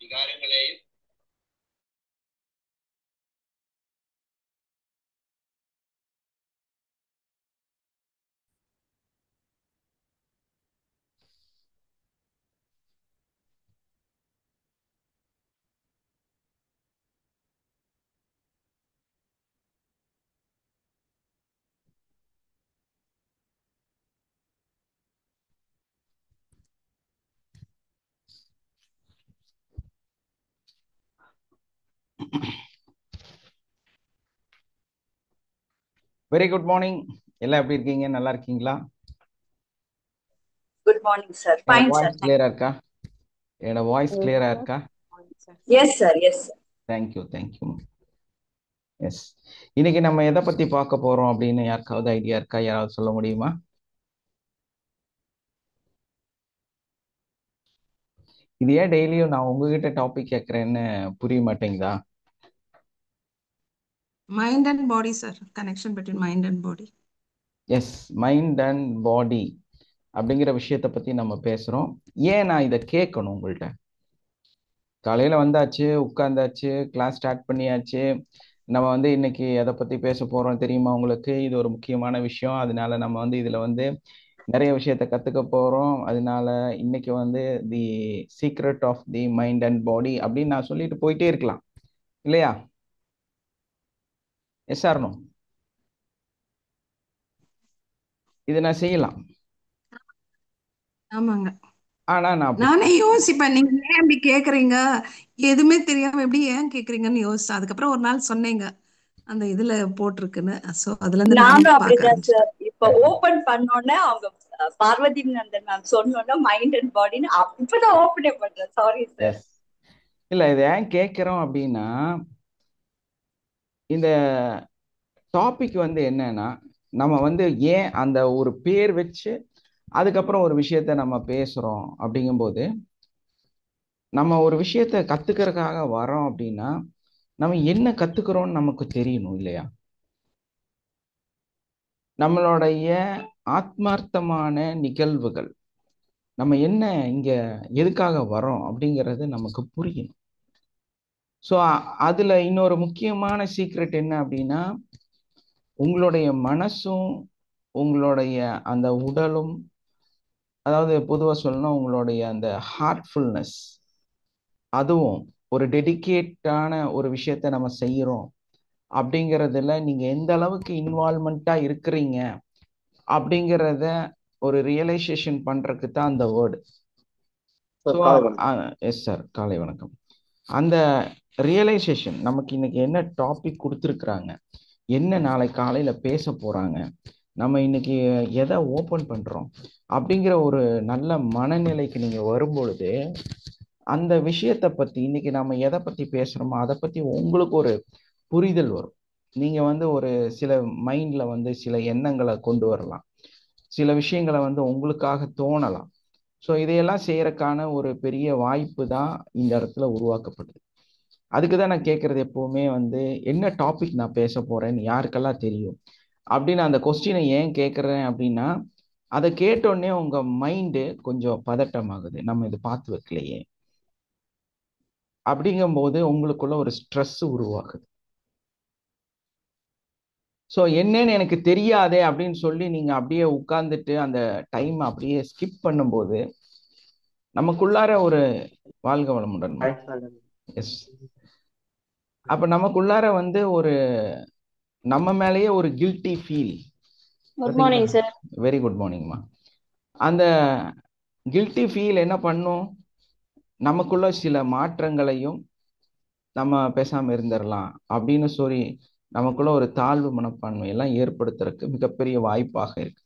விகாரங்களையும் very good morning. எல்லாம் எப்படி இருக்கீங்க? நல்லா இருக்கீங்களா? Good morning, sir. என்னோட Fine, sir. வாய்ஸ் கிளியரா இருக்கா? என்னோட வாய்ஸ் கிளியரா இருக்கா? Yes, sir. Yes, sir. Thank you thank you. Yes, இன்னைக்கு நம்ம எதை பத்தி பார்க்க போறோம் அப்படின்னு யாருக்காவது ஐடியா இருக்கா? யாராவது சொல்ல முடியுமா? இது ஏன் டெய்லியும் நான் உங்ககிட்ட டாபிக் கேட்கறேன்னு புரிய மாட்டேங்குதா? Mind and body, sir. Connection between mind and body. Yes, mind and body அப்படிங்கிற விஷயத்தை பத்தி நம்ம பேசுறோம். ஏன் நான் இதை கேட்கணும் உங்கள்கிட்ட? காலையில வந்தாச்சு, உட்கார்ந்தாச்சு, கிளாஸ் ஸ்டார்ட் பண்ணியாச்சு. நம்ம இன்னைக்கு எதை பத்தி பேச போறோம் தெரியுமா உங்களுக்கு? இது ஒரு முக்கியமான விஷயம். அதனால நம்ம இதுல நிறைய விஷயத்த கத்துக்க போறோம். அதனால இன்னைக்கு the secret of the mind and body அப்படின்னு நான் சொல்லிட்டு போயிட்டே இருக்கலாம், இல்லையா? Yes or no? இது நான் செய்யலாம். ஆமாங்க. ஆனா நான் நானே யோசிப்பேன், நீங்க ஏன் இப்படி கேக்குறீங்க, எதுவுமே தெரியாம எப்படி ஏன் கேக்குறீங்கன்னு யோசிச்சேன். அதுக்கப்புறம் ஒரு நாள் சொன்னீங்க அந்த இதுல போட்டிருக்குன்னு. சோ அதுல இருந்து நானே நானும் பார்க்க அப்படிதான் ஆரம்பிச்சிட்டேன். சார். இப்ப ஓபன் பண்ணோன்னே அவங்க பார்வதி நந்தன் மேம் சொன்னோன்னே மைண்ட் அண்ட் பாடின்னு இப்பதான் ஓபனே பண்றேன். Sorry sir. எஸ், இல்ல இது ஏன் கேட்கிறோம் அப்படின்னா, இந்த டாபிக் என்னன்னா, நம்ம ஏன் அந்த ஒரு பேர் வச்சு அதுக்கப்புறம் ஒரு விஷயத்த நம்ம பேசுறோம் அப்படிங்கும்போது, நம்ம ஒரு விஷயத்த கத்துக்கிறதுக்காக வரோம் அப்படின்னா நம்ம என்ன கத்துக்கிறோம்னு நமக்கு தெரியணும், இல்லையா? நம்மளுடைய ஆத்மார்த்தமான நிகழ்வுகள், நம்ம என்ன இங்க எதுக்காக வரோம் அப்படிங்கிறது நமக்கு புரியணும். ஸோ அதுல இன்னொரு முக்கியமான சீக்ரெட் என்ன அப்படின்னா, உங்களுடைய மனசும் உங்களுடைய அந்த உடலும், அதாவது பொதுவாக சொல்லணும் உங்களுடைய அந்த ஹார்ட்ஃபுல்னஸ், அதுவும் ஒரு டெடிகேட்டான ஒரு விஷயத்த நம்ம செய்யறோம் அப்படிங்கிறதுல நீங்க எந்த அளவுக்கு இன்வால்மெண்டா இருக்கிறீங்க அப்படிங்கிறத ஒரு ரியலைசேஷன் பண்றதுக்கு தான் அந்த வேர்டு. எஸ் சார், காலை வணக்கம். அந்த ரியலைசேஷன் நமக்கு இன்னைக்கு என்ன டாபிக் கொடுத்துருக்குறாங்க, என்ன நாளை காலையில பேச போறாங்க, நம்ம இன்னைக்கு எதை ஓபன் பண்றோம் அப்படிங்கிற ஒரு நல்ல மனநிலைக்கு நீங்க வரும்பொழுது அந்த விஷயத்தை பத்தி, இன்னைக்கு நம்ம எதை பத்தி பேசுறோமோ அதை பத்தி உங்களுக்கு ஒரு புரிதல் வரும். நீங்க ஒரு சில மைண்ட்ல சில எண்ணங்களை கொண்டு வரலாம், சில விஷயங்களை உங்களுக்காக தோணலாம். ஸோ இதையெல்லாம் செய்யறதுக்கான ஒரு பெரிய வாய்ப்பு தான் இந்த இடத்துல உருவாக்கப்படுது. அதுக்கு தான் நான் கேட்கறது எப்பவுமே என்ன டாபிக் நான் பேச போறேன்னு யாருக்கெல்லாம் தெரியும் அப்படின்னு அந்த கொஸ்டினை ஏன் கேட்குறேன் அப்படின்னா, அதை கேட்டோடனே உங்க மைண்டு கொஞ்சம் பதட்டமாகுது. நம்ம இது பார்த்து வைக்கலையே அப்படிங்கும்போது உங்களுக்குள்ள ஒரு ஸ்ட்ரெஸ் உருவாகுது. ஸோ என்னன்னு எனக்கு தெரியாதே அப்படின்னு சொல்லி நீங்க அப்படியே உட்கார்ந்துட்டு அந்த டைம் அப்படியே ஸ்கிப் பண்ணும்போது நமக்குள்ளார ஒரு வாழ்க வளமுடன். எஸ், அப்ப நமக்குள்ளார ஒரு நம்ம மேலேயே ஒரு guilty feel. Good morning sir. Very good மார்னிங்மா. அந்த கில்ட்டி ஃபீல் என்ன பண்ணும், நமக்குள்ள சில மாற்றங்களையும் நம்ம பேசாம இருந்துடலாம் அப்படின்னு சொல்லி நமக்குள்ள ஒரு தாழ்வு மனப்பான்மை எல்லாம் ஏற்படுத்துறதுக்கு மிகப்பெரிய வாய்ப்பாக இருக்கு.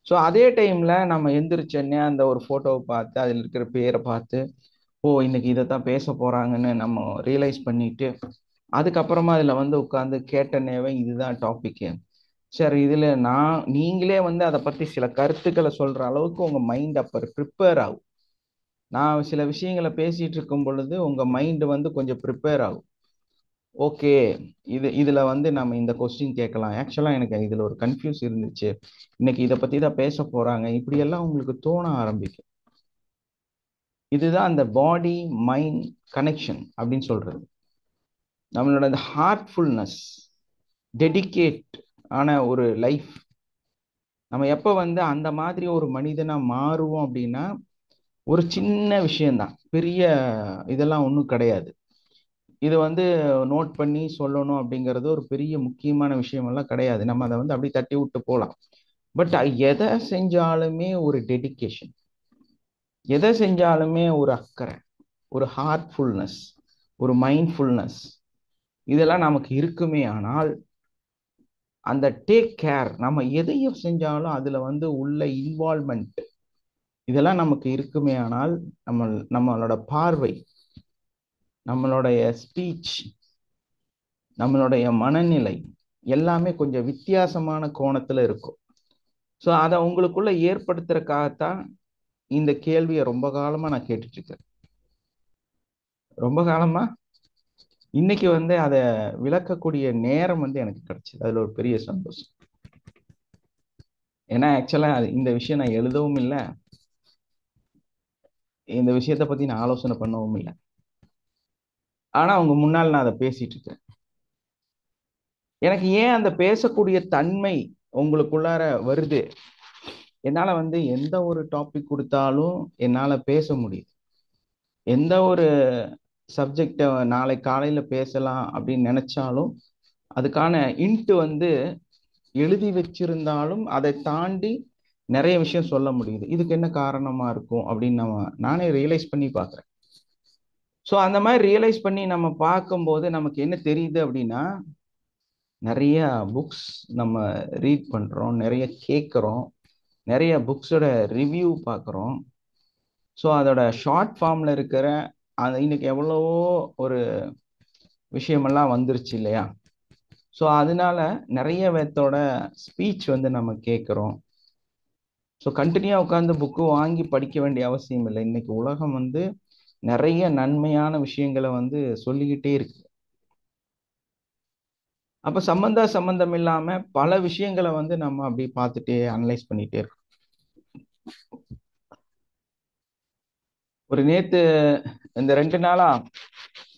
ஸோ அதே டைம்ல நம்ம எந்திரிச்சோன்னே அந்த ஒரு போட்டோவை பார்த்து அதில் இருக்கிற பேரை பார்த்து, ஓ இன்னைக்கு இதைத்தான் பேச போறாங்கன்னு நம்ம ரியலைஸ் பண்ணிட்டு அதுக்கப்புறமா அதுல உட்காந்து கேட்டனேவே இதுதான் டாபிக். சரி, இதுல நீங்களே அதை பத்தி சில கருத்துக்களை சொல்ற அளவுக்கு உங்க மைண்ட் அப்ப ப்ரிப்பேர் ஆகும். நான் சில விஷயங்களை பேசிட்டு இருக்கும் பொழுது உங்க மைண்ட் கொஞ்சம் ப்ரிப்பேர் ஆகும். ஓகே, இதுல நம்ம இந்த கொஸ்டின் கேட்கலாம். ஆக்சுவலா எனக்கு இதுல ஒரு கன்ஃபியூஸ் இருந்துச்சு, இன்னைக்கு இதை பத்தி தான் பேச போறாங்க, இப்படி எல்லாம் உங்களுக்கு தோண ஆரம்பிக்கும். இதுதான் அந்த பாடி மைண்ட் கனெக்ஷன் அப்படின்னு சொல்றது. நம்மளோட அந்த ஹார்ட்ஃபுல்னஸ், டெடிகேட் ஆன ஒரு லைஃப். நம்ம எப்போ வந்து அந்த மாதிரி ஒரு மனிதனா மாறுவோம் அப்படின்னா, ஒரு சின்ன விஷயம்தான், பெரிய இதெல்லாம் ஒன்றும் கிடையாது. இது வந்து நோட் பண்ணி சொல்லணும் அப்படிங்கிறது ஒரு பெரிய முக்கியமான விஷயமெல்லாம் கிடையாது. நம்ம அதை வந்து அப்படி தட்டி விட்டு போகலாம். பட் எதை செஞ்சாலுமே ஒரு டெடிகேஷன், எதை செஞ்சாலுமே ஒரு அக்கறை, ஒரு ஹார்ட்ஃபுல்னஸ், ஒரு மைண்ட்ஃபுல்னஸ், இதெல்லாம் நமக்கு இருக்குமே ஆனால், அந்த டேக் கேர், நம்ம எதையும் செஞ்சாலும் அதுல வந்து உள்ள இன்வால்மெண்ட், இதெல்லாம் நமக்கு இருக்குமே ஆனால், நம்மளோட பார்வை, நம்மளுடைய ஸ்பீச், நம்மளுடைய மனநிலை எல்லாமே கொஞ்சம் வித்தியாசமான கோணத்துல இருக்கும். ஸோ அதை உங்களுக்குள்ள ஏற்படுத்துறதுக்காகத்தான் இந்த கேள்வியை ரொம்ப காலமா நான் கேட்டுட்டு இருக்கேன். ரொம்ப காலமா இன்னைக்கு வந்து அதை விளக்கக்கூடிய நேரம் வந்து எனக்கு கிடைச்சது. அதுல ஒரு பெரிய சந்தோஷம். ஏன்னா ஆக்சுவலா இந்த விஷயம் நான் எழுதவும் இல்லை, இந்த விஷயத்தை பத்தி நான் ஆலோசனை பண்ணவும் இல்லை. ஆனா உங்க முன்னால் நான் அதை பேசிட்டு இருக்கேன். எனக்கு ஏன் அந்த பேசக்கூடிய தன்மை உங்களுக்குள்ளார வருது? என்னால வந்து எந்த ஒரு டாபிக் கொடுத்தாலும் என்னால பேச முடியுது. எந்த ஒரு சப்ஜெக்டை நாளை காலையில பேசலாம் அப்படின்னு நினைச்சாலும் அதுக்கான இன்ட்டு வந்து எழுதி வச்சிருந்தாலும் அதை தாண்டி நிறைய விஷயம் சொல்ல முடியுது. இதுக்கு என்ன காரணமா இருக்கும் அப்படின்னு நானே ரியலைஸ் பண்ணி பார்க்குறேன். ஸோ அந்த மாதிரி ரியலைஸ் பண்ணி நம்ம பார்க்கும்போது நமக்கு என்ன தெரியுது அப்படின்னா, நிறைய புக்ஸ் நம்ம ரீட் பண்றோம், நிறைய கேட்குறோம், நிறைய புக்ஸோட ரிவ்யூ பார்க்குறோம். ஸோ அதோட ஷார்ட் ஃபார்ம்ல இருக்கிற இன்னைக்கு எவ்வளவோ ஒரு விஷயமெல்லாம் வந்துருச்சு இல்லையா? ஸோ அதனால நிறைய பேர்த்தோட ஸ்பீச் வந்து நம்ம கேட்குறோம். ஸோ கண்டினியூவாக உட்காந்து புக்கு வாங்கி படிக்க வேண்டிய அவசியம் இல்லை. இன்னைக்கு உலகம் வந்து நிறைய நன்மையான விஷயங்களை வந்து சொல்லிக்கிட்டே இருக்கு. அப்ப சம்பந்தம் இல்லாம பல விஷயங்களை வந்து நம்ம அப்படி பார்த்துட்டே அனலைஸ் பண்ணிட்டே இருக்கோம். ஒரு நேத்து இந்த 2 நாளா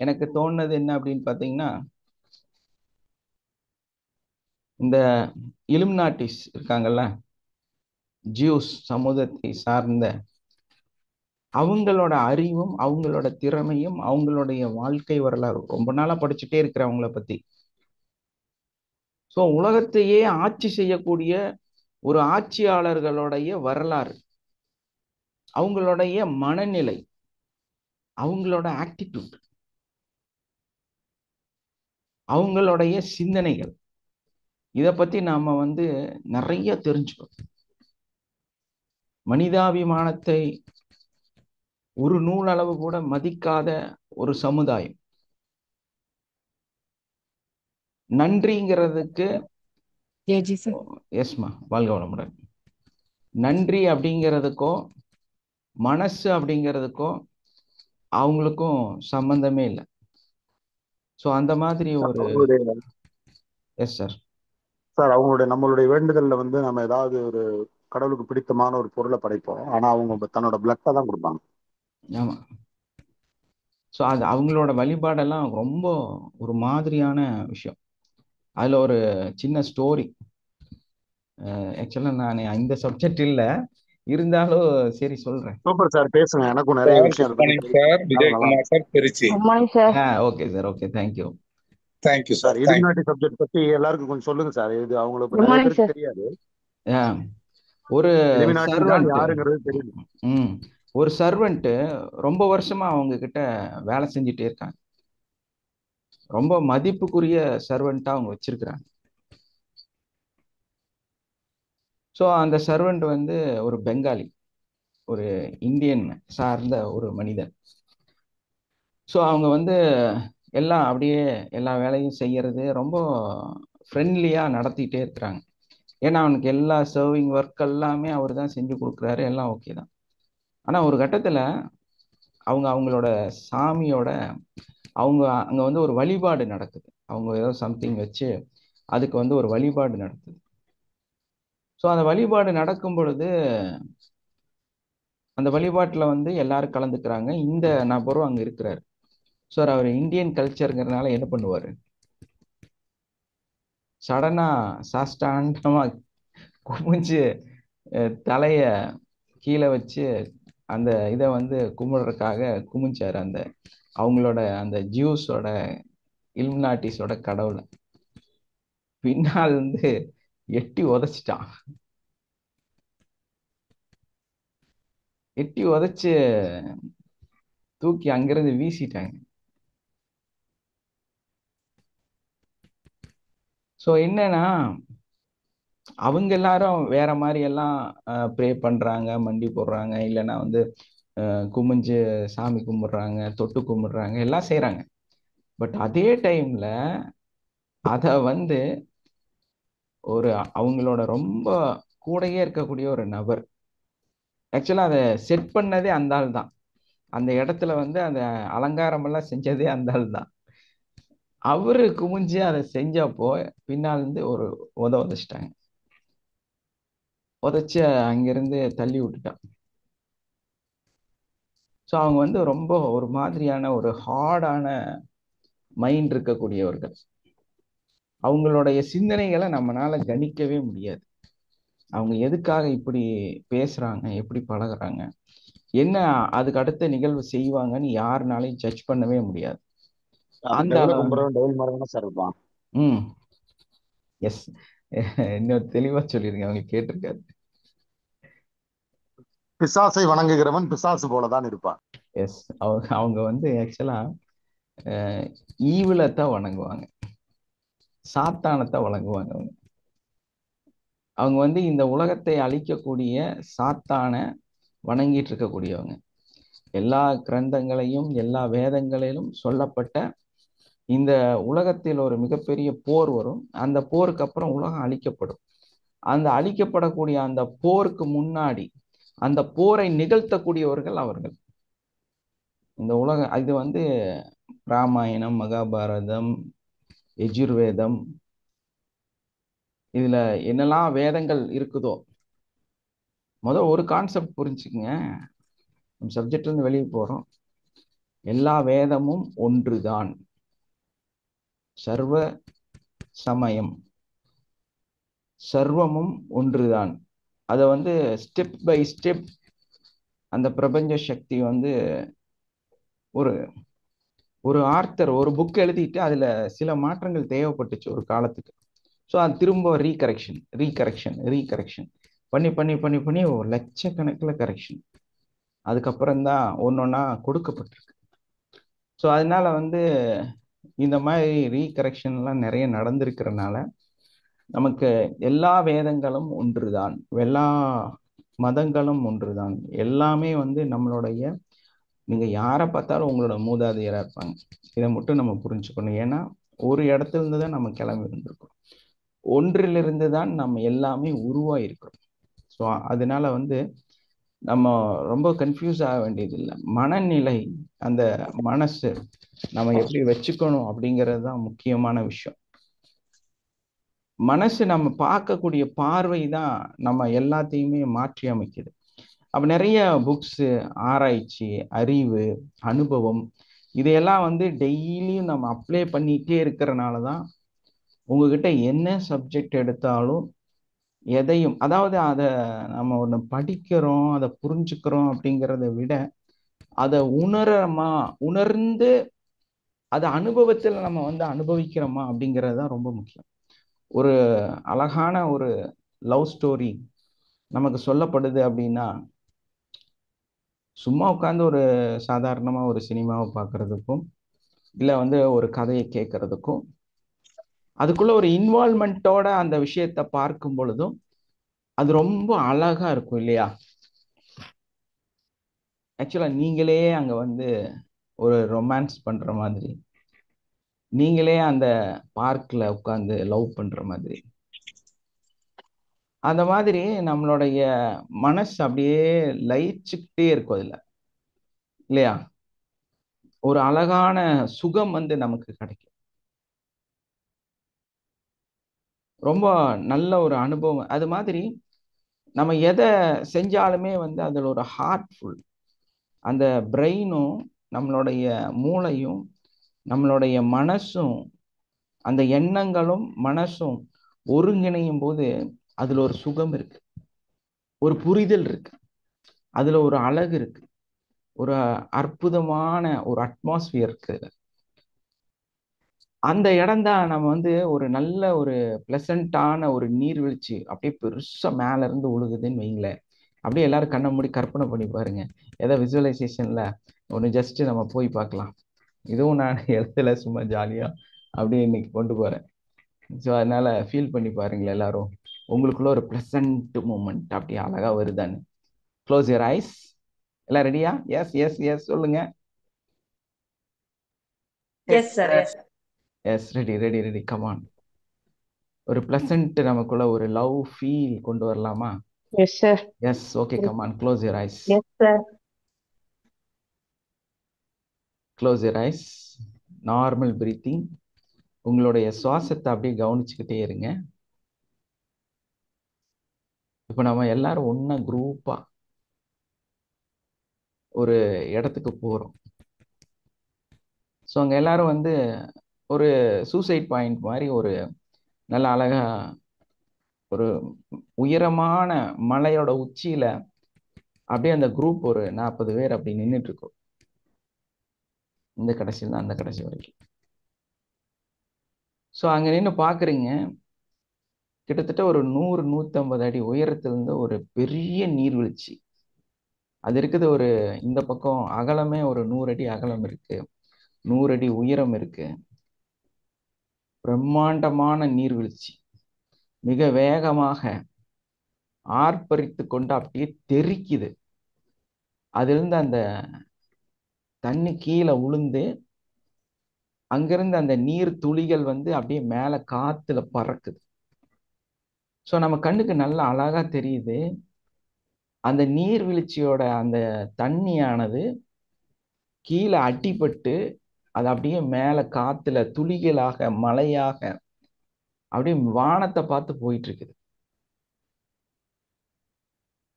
எனக்கு தோணுனது என்ன அப்படின்னு பாத்தீங்கன்னா, இந்த இலுமினாட்டிஸ் இருக்காங்கல்ல, ஜூஸ் சமூகத்தை சார்ந்த, அவங்களோட அறிவும் அவங்களோட திறமையும் அவங்களுடைய வாழ்க்கை வரலாறு ரொம்ப நாளா படிச்சுட்டே இருக்கிற அவங்கள பத்தி. ஸோ உலகத்தையே ஆட்சி செய்யக்கூடிய ஒரு ஆட்சியாளர்களுடைய வரலாறு, அவங்களுடைய மனநிலை, அவங்களோட ஆட்டிடியூட், அவங்களுடைய சிந்தனைகள், இத பத்தி நாம வந்து நிறைய தெரிஞ்சுக்கணும். மனிதாபிமானத்தை ஒரு நூலளவு கூட மதிக்காத ஒரு சமுதாயம். நன்றிங்கிறதுக்கு எஸ்மா வாழ்க வளமுடன். நன்றி அப்படிங்கிறதுக்கோ மனசு அப்படிங்கிறதுக்கோ அவங்களுக்கும் சம்பந்தமே இல்லை. ஸோ அந்த மாதிரி ஒரு எஸ் சார் சார் நம்மளுடைய வேண்டுதல்ல வந்து நம்ம ஏதாவது ஒரு கடவுளுக்கு பிடித்தமான ஒரு பொருளை படைப்போம். ஆனா அவங்க தன்னோட பிளட்டை தான் கொடுப்பாங்க. ஆமா. ஸோ அது அவங்களோட வழிபாடெல்லாம் ரொம்ப ஒரு மாதிரியான விஷயம். அதுல ஒரு சின்ன ஸ்டோரி. ஆக்சுவலா நான் இந்த சப்ஜெக்ட் இல்லை, இருந்தாலும் சரி சொல்றேன். சூப்பர் சார், பேசுங்க. எனக்கும் நிறைய விஷயம் இருக்கு sir. Vijayakumar sir, Trichy. Okay sir, okay, thank you. Thank you sir. Illuminati subject பத்தி எல்லாருக்கும் கொஞ்சம் சொல்லுங்க சார். இது அவங்களுக்கு நிறைய பேருக்கு தெரியாது. ஒரு யாருங்கிறது தெரியும். ஒரு சர்வெண்ட் ரொம்ப வருஷமா அவங்க கிட்ட வேலை செஞ்சுட்டே இருக்காங்க. ரொம்ப மதிப்புக்குரிய சர்வெண்டா அவங்க வச்சிருக்கிறாங்க. ஸோ அந்த சர்வெண்ட் வந்து ஒரு பெங்காலி, ஒரு இந்தியன் சார்ந்த ஒரு மனிதன். ஸோ அவங்க வந்து எல்லாம் அப்படியே எல்லா வேலையும் செய்யறது ரொம்ப ஃப்ரெண்ட்லியா நடத்திட்டே இருக்கிறாங்க. ஏன்னா அவனுக்கு எல்லா சர்விங் ஒர்க் எல்லாமே அவர் தான் செஞ்சு கொடுக்குறாரு, எல்லாம் ஓகே தான். ஆனா ஒரு கட்டத்துல அவங்களோட சாமியோட அங்க வந்து ஒரு வழிபாடு நடக்குது. அவங்க ஏதோ சம்திங் வச்சு அதுக்கு வந்து ஒரு வழிபாடு நடக்குது. ஸோ அந்த வழிபாடு நடக்கும் பொழுது அந்த வழிபாட்டுல வந்து எல்லாரும் கலந்துக்கிறாங்க. இந்த நபரும் அங்க இருக்கிறாரு. சார் அவர் இந்தியன் கல்ச்சருங்கிறதுனால என்ன பண்ணுவாரு, சடனா சாஷ்டாண்டமா குமிஞ்சு தலைய கீழே வச்சு அந்த இதை வந்து கும்பிடுறதுக்காக குமிஞ்சாரு. அந்த அவங்களோட அந்த ஜூஸோட இல்மினாட்டிஸோட கடவுளை பின்னால் வந்து எட்டி உதைச்சிட்டான். எட்டி உதைச்சு தூக்கி அங்கிருந்து வீசிட்டாங்க. ஸோ என்னன்னா, அவங்க எல்லாரும் வேற மாதிரி எல்லாம் ப்ரே பண்றாங்க, மண்டி போடுறாங்க, இல்லைன்னா வந்து குமிஞ்சு சாமி கும்பிடுறாங்க, தொட்டு கும்பிடுறாங்க, எல்லாம் செய்யறாங்க. பட் அதே டைம்ல அத வந்து ஒரு அவங்களோட ரொம்ப கூடயே இருக்கக்கூடிய ஒரு நபர், ஆக்சுவலா அதை செட் பண்ணதே அந்த ஆள் தான். அந்த இடத்துல வந்து அந்த அலங்காரம் எல்லாம் செஞ்சதே அந்த ஆள் தான். அவரு குமிஞ்சு அதை செஞ்சப்போ பின்னால் இருந்து ஒரு உதைச்சிட்டாங்க. உதைச்சு அங்கிருந்து தள்ளி விட்டுட்டான். ஸோ அவங்க வந்து ரொம்ப ஒரு மாதிரியான ஒரு ஹார்டான மைண்ட் இருக்கக்கூடியவர்கள். அவங்களுடைய சிந்தனைகளை நம்மளால கணிக்கவே முடியாது. அவங்க எதுக்காக இப்படி பேசுறாங்க, எப்படி பழகுறாங்க, என்ன அதுக்கு அடுத்த நிகழ்வு செய்வாங்கன்னு யாருனாலையும் ஜட்ஜ் பண்ணவே முடியாது. அந்த சார் இருப்பான். எஸ், இன்னும் தெளிவா சொல்லிருங்க, அவங்க கேட்டிருக்காரு. பிசாசை வணங்குகிறவன் பிசாசு போலதான் இருப்பான். எஸ், அவங்க வந்து ஆக்சுவலா ஈவிலத்தான் வணங்குவாங்க, சாத்தானத்தை வணங்குவாங்க. அவங்க வந்து இந்த உலகத்தை அழிக்கக்கூடிய சாத்தான வணங்கிட்டு இருக்கக்கூடியவங்க. எல்லா கிரந்தங்களையும் எல்லா வேதங்களிலும் சொல்லப்பட்ட இந்த உலகத்தில் ஒரு மிகப்பெரிய போர் வரும். அந்த போருக்கு அப்புறம் உலகம் அழிக்கப்படும். அந்த அழிக்கப்படக்கூடிய அந்த போருக்கு முன்னாடி அந்த போரை நிகழ்த்தக்கூடியவர்கள் அவர்கள். இந்த உலகம் இது வந்து ராமாயணம், மகாபாரதம், எஜுர்வேதம், இதுல என்னெல்லாம் வேதங்கள் இருக்குதோ, முதல் ஒரு கான்செப்ட் புரிஞ்சுக்குங்க. நம்ம சப்ஜெக்ட்ல இருந்து வெளியே போறோம். எல்லா வேதமும் ஒன்றுதான், சர்வ சமயம், சர்வமும் ஒன்றுதான். அதை வந்து ஸ்டெப் பை ஸ்டெப் அந்த பிரபஞ்ச சக்தி வந்து ஒரு ஒரு ஆர்த்தர் ஒரு புக் எழுதிட்டு அதுல சில மாற்றங்கள் தேவைப்பட்டுச்சு ஒரு காலத்துக்கு. ஸோ அது திரும்ப ரீகரெக்ஷன் பண்ணி பண்ணி பண்ணி பண்ணி ஒரு லட்சக்கணக்கில் கரெக்ஷன் அதுக்கப்புறம் தான் ஒன்னொன்னா கொடுக்கப்பட்டிருக்கு. ஸோ அதனால வந்து இந்த மாதிரி ரீகரெக்ஷன்லாம் நிறைய நடந்திருக்கிறதுனால நமக்கு எல்லா வேதங்களும் ஒன்றுதான், எல்லா மதங்களும் ஒன்றுதான். எல்லாமே வந்து நம்மளுடைய, நீங்க யாரை பார்த்தாலும் உங்களோட மூதாதையரா இருப்பாங்க. இதை மட்டும் நம்ம புரிஞ்சுக்கணும். ஏன்னா ஒரு இடத்துல இருந்து தான் நம்ம கிளம்பி வந்திருக்கோம். ஒன்றிலிருந்து தான் நம்ம எல்லாமே உருவாயிருக்கிறோம். ஸோ அதனால வந்து நம்ம ரொம்ப கன்ஃபியூஸ் ஆக வேண்டியது இல்லை. மனநிலை, அந்த மனசு நம்ம எப்படி வச்சுக்கணும் அப்படிங்கிறது தான் முக்கியமான விஷயம். மனசு நம்ம பார்க்கக்கூடிய பார்வை தான் நம்ம எல்லாத்தையுமே மாற்றி அமைக்குது. அப்ப நிறைய புக்ஸு, ஆராய்ச்சி, அறிவு, அனுபவம், இதையெல்லாம் வந்து டெய்லியும் நம்ம அப்ளை பண்ணிட்டே இருக்கிறனால தான் உங்ககிட்ட என்ன சப்ஜெக்ட் எடுத்தாலும் எதையும், அதாவது அதை நம்ம ஒன்று படிக்கிறோம், அதை புரிஞ்சுக்கிறோம் அப்படிங்கிறத விட அதை உணர்ந்து அதை அனுபவத்தில் நம்ம வந்து அனுபவிக்கிறோமா அப்படிங்கிறது தான் ரொம்ப முக்கியம். ஒரு அழகான ஒரு லவ் ஸ்டோரி நமக்கு சொல்லப்படுது அப்படின்னா, சும்மா உட்காந்து ஒரு சாதாரணமாக ஒரு சினிமாவை பார்க்கறதுக்கும் இல்லை வந்து ஒரு கதையை கேட்கறதுக்கும், அதுக்குள்ள ஒரு இன்வால்மெண்ட்டோட அந்த விஷயத்தை பார்க்கும் பொழுதும் அது ரொம்ப அழகா இருக்கும் இல்லையா? ஆக்சுவலா நீங்களே அங்க வந்து ஒரு ரொமான்ஸ் பண்ற மாதிரி, நீங்களே அந்த பார்க்ல உட்காந்து லவ் பண்ற மாதிரி, அந்த மாதிரி நம்மளுடைய மனசு அப்படியே லயிச்சுக்கிட்டே இருக்கும் அதுல, இல்லையா? ஒரு அழகான சுகம் வந்து நமக்கு கிடைக்கும். ரொம்ப நல்ல ஒரு அனுபவம். அது மாதிரி நம்ம எதை செஞ்சாலுமே வந்து அதில் ஒரு ஹார்ட்ஃபுல், அந்த பிரெயினும் நம்மளுடைய மூளையும் நம்மளுடைய மனசும் அந்த எண்ணங்களும் மனசும் ஒருங்கிணையும் போது அதுல ஒரு சுகம் இருக்கு, ஒரு புரிதல் இருக்கு, அதுல ஒரு அழகு இருக்கு, ஒரு அற்புதமான ஒரு அட்மாஸ்பியர் இருக்கு. அந்த இடம் தான் நம்ம வந்து ஒரு நல்ல ஒரு பிளசண்டான ஒரு நீர்வீழ்ச்சி அப்படியே பெருசா மேல இருந்து ஒழுகுதுன்னு வைங்களேன். அப்படியே எல்லாரும் கண்ணை மூடி கற்பனை பண்ணி பாருங்க. ஏதோ விசுவலைசேஷன்ல ஒன்று ஜஸ்ட் நம்ம போய் பார்க்கலாம். இதுவும் நான் எழுத்துல சும்மா ஜாலியா அப்படியே இன்னைக்கு கொண்டு போறேன். ஸோ அதனால ஃபீல் பண்ணி பாருங்களேன் எல்லாரும். உங்களுக்குள்ள ஒரு பிளசன்ட் மூமெண்ட் அப்படியே அழகா வருதான்னு. Close your eyes. எல்லாம் ரெடியா? எஸ் எஸ் எஸ் சொல்லுங்க. Yes sir. Yes, ready ready ready, come on. ஒரு பிளசன்ட் நமக்குள்ள ஒரு லவ் ஃபீல் கொண்டு வரலாமா? Yes sir. Yes, okay, come on. Close your eyes. Yes sir. Close your eyes. Normal breathing. உங்களுடைய சுவாசத்தை அப்படியே கவனிச்சுக்கிட்டே இருங்க. இப்போ நம்ம எல்லாரும் ஒன்னா குரூப்பா ஒரு இடத்துக்கு போறோம். ஸோ அங்கே எல்லாரும் வந்து ஒரு சூசைட் பாயிண்ட் மாதிரி ஒரு நல்ல அழகா ஒரு உயரமான மலையோட உச்சியில அப்படியே அந்த குரூப் ஒரு 40 பேர் அப்படி நின்றுட்டு இருக்கோம். இந்த கடைசியில் தான் அந்த கடைசி வரைக்கும். ஸோ அங்கே நின்று பார்க்குறீங்க, கிட்டத்தட்ட ஒரு 100-150 அடி உயரத்திலிருந்து ஒரு பெரிய நீர்வீழ்ச்சி. அது இருக்குது ஒரு இந்த பக்கம் அகலமே ஒரு 100 அடி அகலம் இருக்கு, 100 அடி உயரம் இருக்கு. பிரம்மாண்டமான நீர்வீழ்ச்சி மிக வேகமாக ஆர்ப்பரித்து கொண்டு அப்படியே தெறிக்குது. அதிலிருந்து அந்த தண்ணி கீழே உளுந்து அங்கிருந்து அந்த நீர் துளிகள் வந்து அப்படியே மேல காத்துல பறக்குது. ஸோ நம்ம கண்ணுக்கு நல்லா அழகா தெரியுது. அந்த நீர்வீழ்ச்சியோட அந்த தண்ணியானது கீழே அடிபட்டு அது அப்படியே மேல காத்துல துளிகளாக மலையாக அப்படியே வானத்தை பார்த்து போயிட்டு இருக்குது.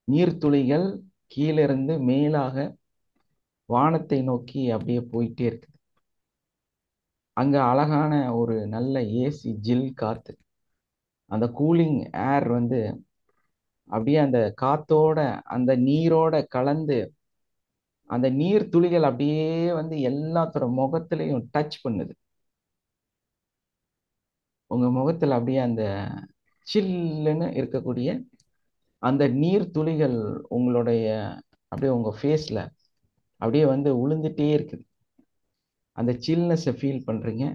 நீர்த்துளிகள் கீழே இருந்து மேலாக வானத்தை நோக்கி அப்படியே போயிட்டே இருக்குது. அங்க அழகான ஒரு நல்ல ஏசி ஜில் காத்து, அந்த கூலிங் ஏர் வந்து அப்படியே அந்த காத்தோட அந்த நீரோட கலந்து அந்த நீர் துளிகள் அப்படியே வந்து எல்லாத்தோட முகத்திலையும் டச் பண்ணுது. உங்க முகத்துல அப்படியே அந்த சில்லுன்னு இருக்கக்கூடிய அந்த நீர் துளிகள் உங்களுடைய அப்படியே உங்க ஃபேஸ்ல அப்படியே வந்து உளுந்துட்டே இருக்குது. அந்த சில்னஸை ஃபீல் பண்றீங்க.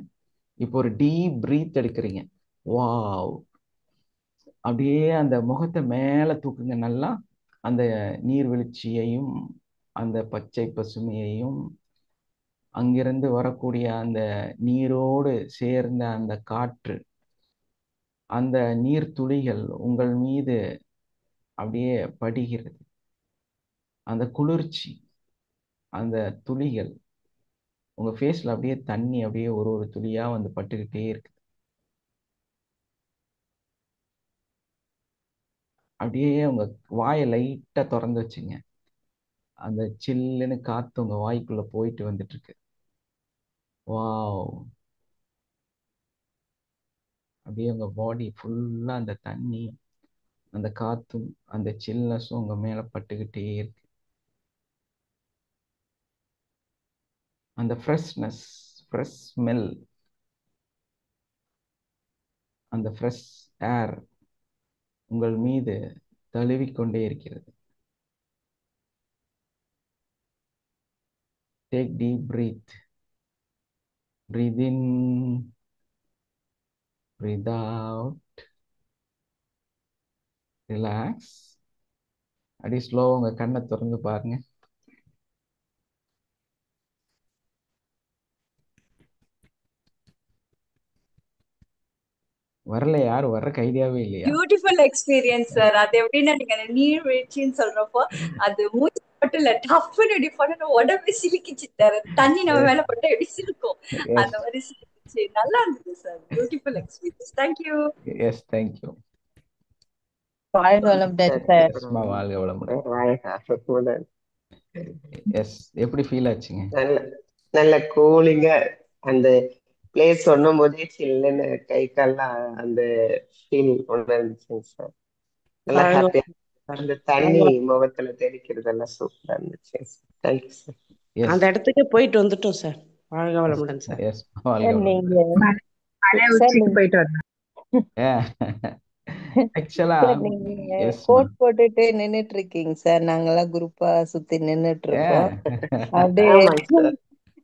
இப்போ ஒரு டீப் பிரீத் எடுக்கிறீங்க. வாவ், அப்படியே அந்த முகத்தை மேல தூக்குங்க நல்லா. அந்த நீர்வீழ்ச்சியையும் அந்த பச்சை பசுமையையும் அங்கிருந்து வரக்கூடிய அந்த நீரோடு சேர்ந்த அந்த காற்று, அந்த நீர் துளிகள் உங்கள் மீது அப்படியே படுகிறது. அந்த குளிர்ச்சி, அந்த துளிகள் உங்க ஃபேஸ்ல அப்படியே தண்ணி அப்படியே ஒரு ஒரு துளியா வந்து பட்டுக்கிட்டே இருக்கு. அப்படியே உங்க வாயை லைட்டா திறந்து வச்சுங்க. அந்த சில்லுன்னு காத்து உங்க வாய்க்குள்ள போயிட்டு வந்துட்டு இருக்கு. வாவ், அப்படியே உங்க பாடி ஃபுல்லா அந்த தண்ணி, அந்த காத்தும் அந்த சில்னஸும் உங்க மேல பட்டுக்கிட்டே இருக்கு. அந்த ஃப்ரெஷ்னஸ், ஃப்ரெஷ் ஸ்மெல், அந்த ஃப்ரெஷ் ஏர் உங்கள் மீது தழுவிக்கொண்டே இருக்கிறது. Take deep breath. Breathe in, breathe out. Relax. அப்படியே ஸ்லோ உங்க கண்ணை திறந்து பாருங்க. வரல, யாரும் வர்றக்கு ஐடியாவே இல்லையா? Beautiful experience sir. அது எப்படின்னா நீங்க அந்த நீர்வீழ்ச்சின்னு சொல்றப்போ அது மூச்சு மட்டும் இல்ல, டப்புன்னு இப்படி பண்ண உடம்பு சிலுக்கிச்சு தர தண்ணி நம்ம மேல பட்டு எப்படி சிலுக்கும் அந்த மாதிரி சிலுக்கிச்சு. நல்லா இருந்தது sir. Beautiful experience. Thank you. Yes, thank you. வாழ்க வளமுடன் சார். எஸ்மா, வாழ்க வளமுடன். வாழ்க. எஸ், எப்படி ஃபீல் ஆச்சுங்க? நல்ல நல்ல கூலிங்கா அந்த பிளேஸ் சொன்னும் போதே சில்லுன்னு கை கால்லாம் அந்த ஃபீல் உணர்ந்துச்சுங்க சார். நல்லா வாழ்க ஹாப்பியா அந்த தண்ணி வாழ்க. முகத்துல தெளிக்கிறதெல்லாம் சூப்பரா இருந்துச்சு. Thank you sir. எஸ் அந்த இடத்துக்கு போயிட்டு வந்துட்டோம் சார். வாழ்க வளமுடன் சார். எஸ், வாழ்க சார் வளமுடன். நீங்க மலை சார் உச்சிக்கு நீங்க போயிட்டு வந்தேன். ஆக்சுவலா சார் நீங்க எஸ்மா. கோட் போட்டுட்டு நின்னுட்டு இருக்கீங்க சார். நாங்கெல்லாம் குரூப்பா சுத்தி நின்னுட்டு இருக்கோம். அப்படியே ஆமாங்க சார்.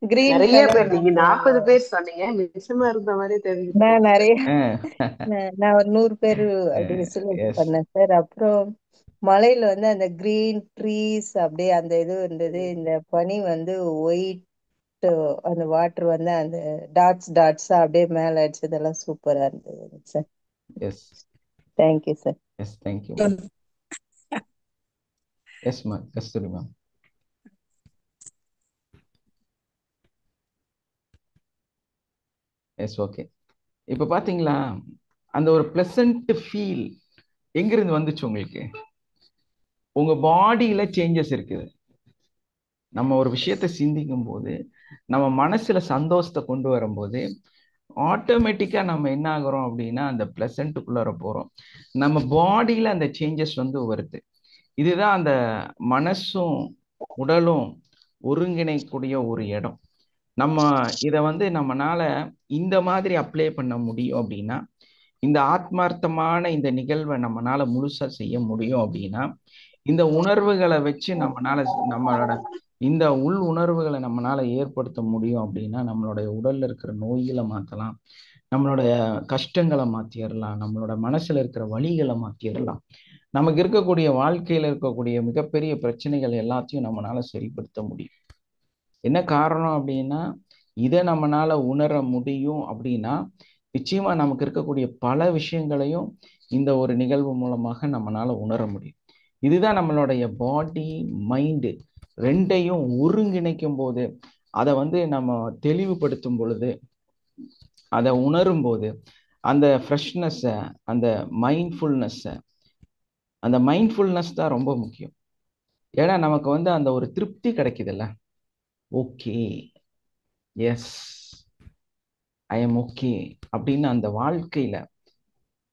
கிரீன் நிறைய கலர் பேர், நீங்க 40 பேர் சொன்னீங்க, மிச்சமா இருந்த மாதிரி தெரிஞ்சுட்டு நான் இருக்கு நிறைய சார். நான் ஒரு 100 பேர் அப்படி விசில் பண்ணேன் சார். அப்புறம் மலையில வந்து அந்த கிரீன் ட்ரீஸ் அப்படியே அந்த இது இருந்தது. இந்த பனி வந்து ஒயிட், அந்த வாட்டர் வந்து அந்த டாட்ஸா அப்படியே மேல அடிச்சதெல்லாம் சூப்பரா இருந்தது sir. Yes thank you sir. Yes, thank you. எஸ்மா, கஸ்தூரி மேம். Yes, okay. இப்போ பாத்தீங்களா அந்த ஒரு பிளசன்ட் ஃபீல் எங்கிருந்து வந்துச்சு உங்களுக்கு? உங்க பாடியில சேஞ்சஸ் இருக்குது. நம்ம ஒரு விஷயத்தை சிந்திக்கும் போது, நம்ம மனசுல சந்தோஷத்தை கொண்டு வரும்போது ஆட்டோமேட்டிக்கா நம்ம என்ன ஆகுறோம் அப்படின்னா அந்த பிளசன்ட்டுக்குள்ளார போறோம். நம்ம பாடியில அந்த சேஞ்சஸ் வந்து வருது. இதுதான் அந்த மனசும் உடலும் ஒருங்கிணைக்கூடிய ஒரு இடம். நம்ம இதை வந்து நம்மனால இந்த மாதிரி அப்ளை பண்ண முடியும் அப்படின்னா, இந்த ஆத்மார்த்தமான இந்த நிகழ்வை நம்மனால முழுசா செய்ய முடியும் அப்படின்னா, இந்த உணர்வுகளை வச்சு நம்மளோட இந்த உள் உணர்வுகளை நம்மளால ஏற்படுத்த முடியும் அப்படின்னா, நம்மளுடைய உடல்ல இருக்கிற நோய்களை மாற்றலாம், நம்மளுடைய கஷ்டங்களை மாற்றிடலாம், நம்மளோட மனசுல இருக்கிற வலிகளை மாற்றிடலாம், நமக்கு இருக்கக்கூடிய வாழ்க்கையில இருக்கக்கூடிய மிகப்பெரிய பிரச்சனைகள் எல்லாத்தையும் நம்மளால சரிப்படுத்த முடியும். என்ன காரணம் அப்படின்னா, இதை நம்மளால உணர முடியும் அப்படின்னா நிச்சயமா நமக்கு இருக்கக்கூடிய பல விஷயங்களையும் இந்த ஒரு நிகழ்வு மூலமாக நம்மளால உணர முடியும். இதுதான் நம்மளுடைய பாடி மைண்டு ரெண்டையும் ஒருங்கிணைக்கும் போது, அதை வந்து நம்ம தெளிவுபடுத்தும் பொழுது, அதை உணரும் போது அந்த ஃப்ரெஷ்னஸ்ஸை, அந்த மைண்ட்ஃபுல்னஸ் தான் ரொம்ப முக்கியம். ஏன்னா நமக்கு வந்து அந்த ஒரு திருப்தி கிடைக்குதுல்ல. Okay, yes, I am okay அப்படின்னு அந்த வாழ்க்கையில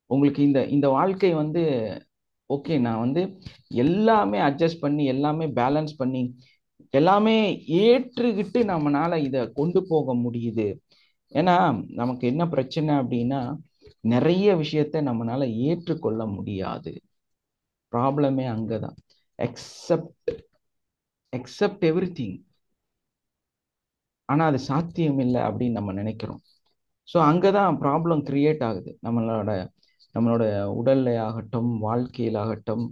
உங்களுக்கு இந்த வாழ்க்கை வந்து ஓகே, நான் வந்து எல்லாமே அட்ஜஸ்ட் பண்ணி, எல்லாமே பேலன்ஸ் பண்ணி, எல்லாமே ஏற்றுக்கிட்டு நம்மளால இதை கொண்டு போக முடியுது. ஏன்னா நமக்கு என்ன பிரச்சனை அப்படின்னா, நிறைய விஷயத்த நம்மளால ஏற்றுக்கொள்ள முடியாது. ப்ராப்ளமே அங்கதான். Accept everything. ஆனா அது சாத்தியம் இல்லை அப்படின்னு நம்ம நினைக்கிறோம். ஸோ அங்கதான் ப்ராப்ளம் கிரியேட் ஆகுது. நம்மளோட உடல்ல ஆகட்டும், வாழ்க்கையில் ஆகட்டும்,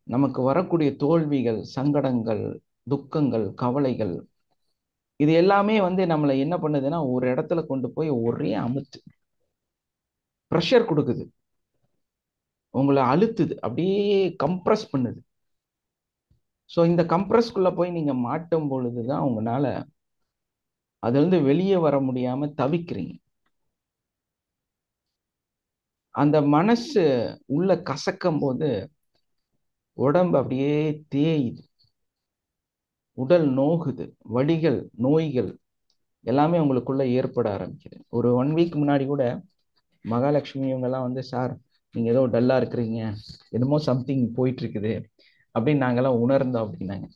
நமக்கு வரக்கூடிய தோல்விகள், சங்கடங்கள், துக்கங்கள், கவலைகள், இது எல்லாமே வந்து நம்மளை என்ன பண்ணுதுன்னா ஒரு இடத்துல கொண்டு போய் ஒரே அமுத்து, ப்ரெஷர் கொடுக்குது, உங்களை அழுத்துது, அப்படியே கம்ப்ரஸ் பண்ணுது. ஸோ இந்த கம்ப்ரஸ்குள்ள போய் நீங்க மாட்டும் பொழுதுதான் உங்களால அதுல இருந்து வெளியே வர முடியாம தவிக்கிறீங்க. அந்த மனசு உள்ள கசக்கும் போது உடம்பு அப்படியே தேயுது, உடல் நோகுது, வலிகள், நோய்கள் எல்லாமே உங்களுக்குள்ள ஏற்பட ஆரம்பிக்குது. ஒரு 1 வீக் முன்னாடி கூட மகாலட்சுமி இவங்கெல்லாம் வந்து, சார் நீங்க ஏதோ டல்லா இருக்கிறீங்க, என்னமோ சம்திங் போயிட்டு இருக்குது அப்படின்னு நாங்கெல்லாம் உணர்ந்தோம் அப்படின்னாங்க.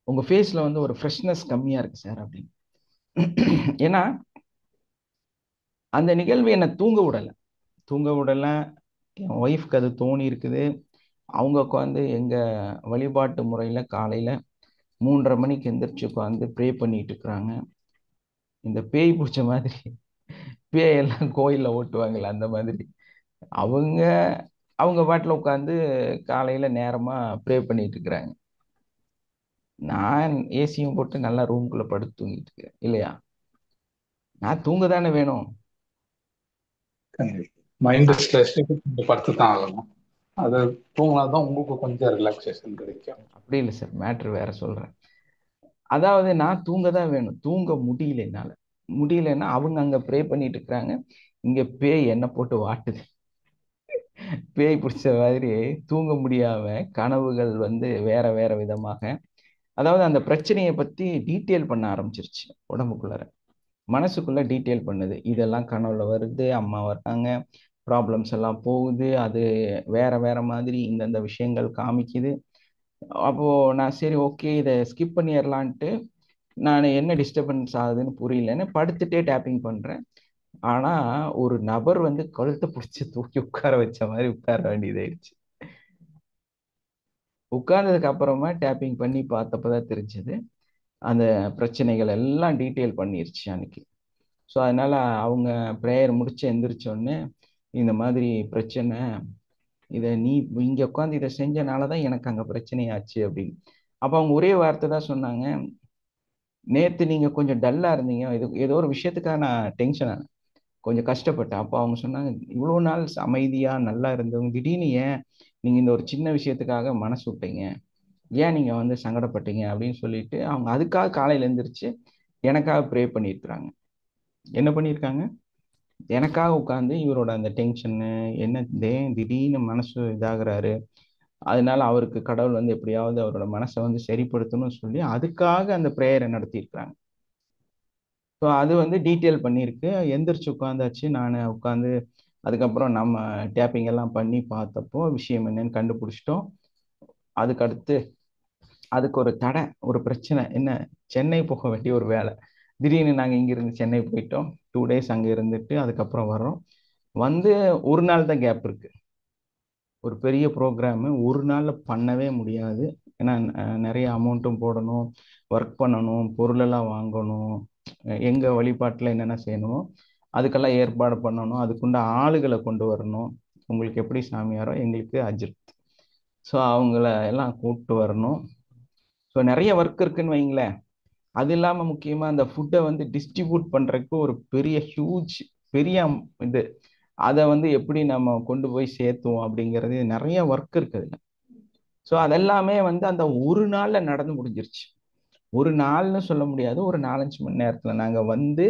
உங்க ஃபேஸ்ல வந்து ஒரு ஃப்ரெஷ்னஸ் கம்மியா இருக்கு சார் அப்படின்னு. ஏன்னா அந்த நிகழ்வு என்னை தூங்க விடல. என் ஒய்ஃப்க்கு அது தோணி இருக்குது. அவங்க உட்காந்து எங்க வழிபாட்டு முறையில காலையில 3:30 மணிக்கு எந்திரிச்சு உட்காந்து ப்ரே பண்ணிட்டு இருக்கிறாங்க. இந்த பேய் பிடிச்ச மாதிரி பேயெல்லாம் கோயில்ல ஓட்டுவாங்கல்ல, அந்த மாதிரி அவங்க பாட்டில் உட்காந்து காலையில நேரமா ப்ரே பண்ணிட்டு இருக்கிறாங்க. நான் ஏசியும் போட்டு நல்லா ரூம்குள்ள படுத்து தூங்கிட்டு இருக்கேன் இல்லையா? நான் தூங்க தானே வேணும். மைண்ட் ஸ்ட்ரெஸ் படுத்து தான் ஆகணும். அது தூங்கினாதான் உங்களுக்கு கொஞ்சம் ரிலாக்ஸேஷன் கிடைக்கும். அப்படி இல்லை சார், மேட்ரு வேற சொல்றேன். அதாவது நான் தூங்க தான் வேணும், தூங்க முடியலன்னா அவங்க அங்க ப்ரே பண்ணிட்டு இருக்கிறாங்க, இங்க பேய் என்ன போட்டு வாட்டுது. பேய் பிடிச்ச மாதிரி தூங்க முடியாம கனவுகள் வந்து வேற வேற விதமாக, அதாவது அந்த பிரச்சனையை பத்தி டீட்டெயில் பண்ண ஆரம்பிச்சிருச்சு. உடம்புக்குள்ளார மனசுக்குள்ள டீட்டெயில் பண்ணுது. இதெல்லாம் கனவுல வருது, அம்மா வர்றாங்க, ப்ராப்ளம்ஸ் எல்லாம் போகுது, அது வேற வேற மாதிரி இந்தந்த விஷயங்கள் காமிக்குது. அப்போ நான் சரி ஓகே இதை ஸ்கிப் பண்ணிடலான்ட்டு நான் என்ன டிஸ்டர்பன்ஸ் ஆகுதுன்னு புரியலன்னு படுத்துட்டே டேப்பிங் பண்றேன். ஆனா ஒரு நபர் வந்து கழுத்தை பிடிச்சி தூக்கி உட்கார வச்ச மாதிரி உட்கார வேண்டியதாயிடுச்சு. உட்கார்ந்ததுக்கு அப்புறமா டேப்பிங் பண்ணி பார்த்தப்பதான் தெரிஞ்சது அந்த பிரச்சனைகள் எல்லாம் டீட்டெயில் பண்ணிருச்சு அன்னைக்கு. ஸோ அதனால அவங்க ப்ரேயர் முடிச்சு எந்திரிச்ச உடனே இந்த மாதிரி பிரச்சனை, இதை நீ இங்க உட்காந்து இதை செஞ்சனாலதான் எனக்கு அங்க பிரச்சனையாச்சு அப்படின்னு. அப்ப அவங்க ஒரே வார்த்தை தான் சொன்னாங்க, நேத்து நீங்க கொஞ்சம் டல்லா இருந்தீங்க, இது ஏதோ ஒரு விஷயத்துக்காக நான் டென்ஷன் ஆனேன், கொஞ்சம் கஷ்டப்பட்டேன். அப்போ அவங்க சொன்னாங்க, இவ்வளவு நாள் அமைதியா நல்லா இருந்தவங்க திடீர்னு ஏன் நீங்க இந்த ஒரு சின்ன விஷயத்துக்காக மனசு விட்டீங்க, ஏன் நீங்க வந்து சங்கடப்பட்டீங்க அப்படின்னு சொல்லிட்டு அவங்க அதுக்காக காலையில எழுந்திரிச்சு எனக்காக ப்ரே பண்ணியிருக்கிறாங்க. என்ன பண்ணியிருக்காங்க? எனக்காக உட்காந்து இவரோட அந்த டென்ஷனு என்ன திடீர்னு மனசு இதாகிறாரு, அதனால அவருக்கு கடவுள் வந்து எப்படியாவது அவரோட மனசை வந்து சரிப்படுத்தணும்னு சொல்லி அதுக்காக அந்த ப்ரேயரை நடத்தியிருக்கிறாங்க. ஸோ அது வந்து டீட்டெயில் பண்ணியிருக்கு. எந்திரிச்சு உட்காந்தாச்சு, நான் உட்காந்து அதுக்கப்புறம் நம்ம டேப்பிங் எல்லாம் பண்ணி பார்த்தப்போ விஷயம் என்னன்னு கண்டுபிடிச்சிட்டோம். அதுக்கு அடுத்து அதுக்கு ஒரு தடை, ஒரு பிரச்சனை என்ன, சென்னை போக வேண்டிய ஒரு வேலை. திடீர்னு நாங்கள் இங்கிருந்து சென்னை போயிட்டோம். 2 days அங்கே இருந்துட்டு அதுக்கப்புறம் வர்றோம். வந்து ஒரு நாள் தான் கேப் இருக்கு. ஒரு பெரிய ப்ரோக்ராமு ஒரு நாளில் பண்ணவே முடியாது. ஏன்னா நிறைய அமௌண்ட்டும் போடணும், ஒர்க் பண்ணணும், பொருளெல்லாம் வாங்கணும், எங்கள் வழிபாட்டில் என்னென்ன செய்யணுமோ அதுக்கெல்லாம் ஏற்பாடு பண்ணணும், அதுக்குண்ட ஆளுகளை கொண்டு வரணும். உங்களுக்கு எப்படி சாமியாரோ எங்களுக்கு அஜித். ஸோ அவங்கள எல்லாம் கூப்பிட்டு வரணும். ஸோ நிறைய ஒர்க் இருக்குன்னு வைங்களேன். அது இல்லாமல் முக்கியமாக அந்த ஃபுட்டை வந்து டிஸ்ட்ரிபியூட் பண்ணுறதுக்கு ஒரு பெரிய ஹியூஜ் பெரிய இது, அதை வந்து எப்படி நம்ம கொண்டு போய் சேர்த்துவோம் அப்படிங்கிறது நிறைய ஒர்க் இருக்குதுல்ல. ஸோ அதெல்லாமே வந்து அந்த ஒரு நாளில் நடந்து முடிஞ்சிருச்சு. ஒரு நாள்னு சொல்ல முடியாது, ஒரு 4-5 மணி நேரத்தில் நாங்கள் வந்து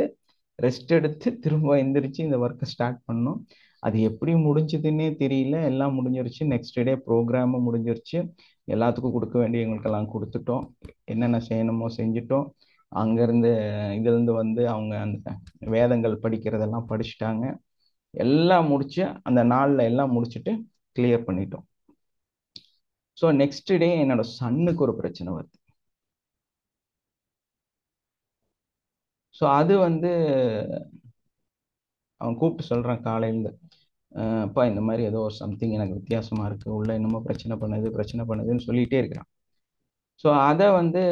ரெஸ்ட் எடுத்து திரும்ப எந்திரிச்சு இந்த ஒர்க்கை ஸ்டார்ட் பண்ணோம். அது எப்படி முடிஞ்சதுன்னே தெரியல. எல்லாம் முடிஞ்சிருச்சு. நெக்ஸ்ட் டே ப்ரோக்ராமும் முடிஞ்சிருச்சு. எல்லாத்துக்கும் கொடுக்க வேண்டியவங்களுக்கெல்லாம் கொடுத்துட்டோம், என்னென்ன செய்யணுமோ செஞ்சுட்டோம். அங்கேருந்து இதுலேருந்து வந்து அவங்க அந்த வேதங்கள் படிக்கிறதெல்லாம் படிச்சுட்டாங்க. எல்லாம் முடிச்சு அந்த நாளில் எல்லாம் முடிச்சுட்டு கிளியர் பண்ணிட்டோம். ஸோ நெக்ஸ்ட் டே என்னோட சன்னுக்கு ஒரு பிரச்சனை வருது. ஸோ அது வந்து அவன் கூப்பிட்டு சொல்கிறான் காலையிலேருந்து, அப்பா இந்த மாதிரி ஏதோ ஒரு சம்திங் எனக்கு வித்தியாசமாக இருக்குது, உள்ள என்னமோ பிரச்சனை பண்ணுதுன்னு சொல்லிகிட்டே இருக்கிறான். ஸோ அதை வந்து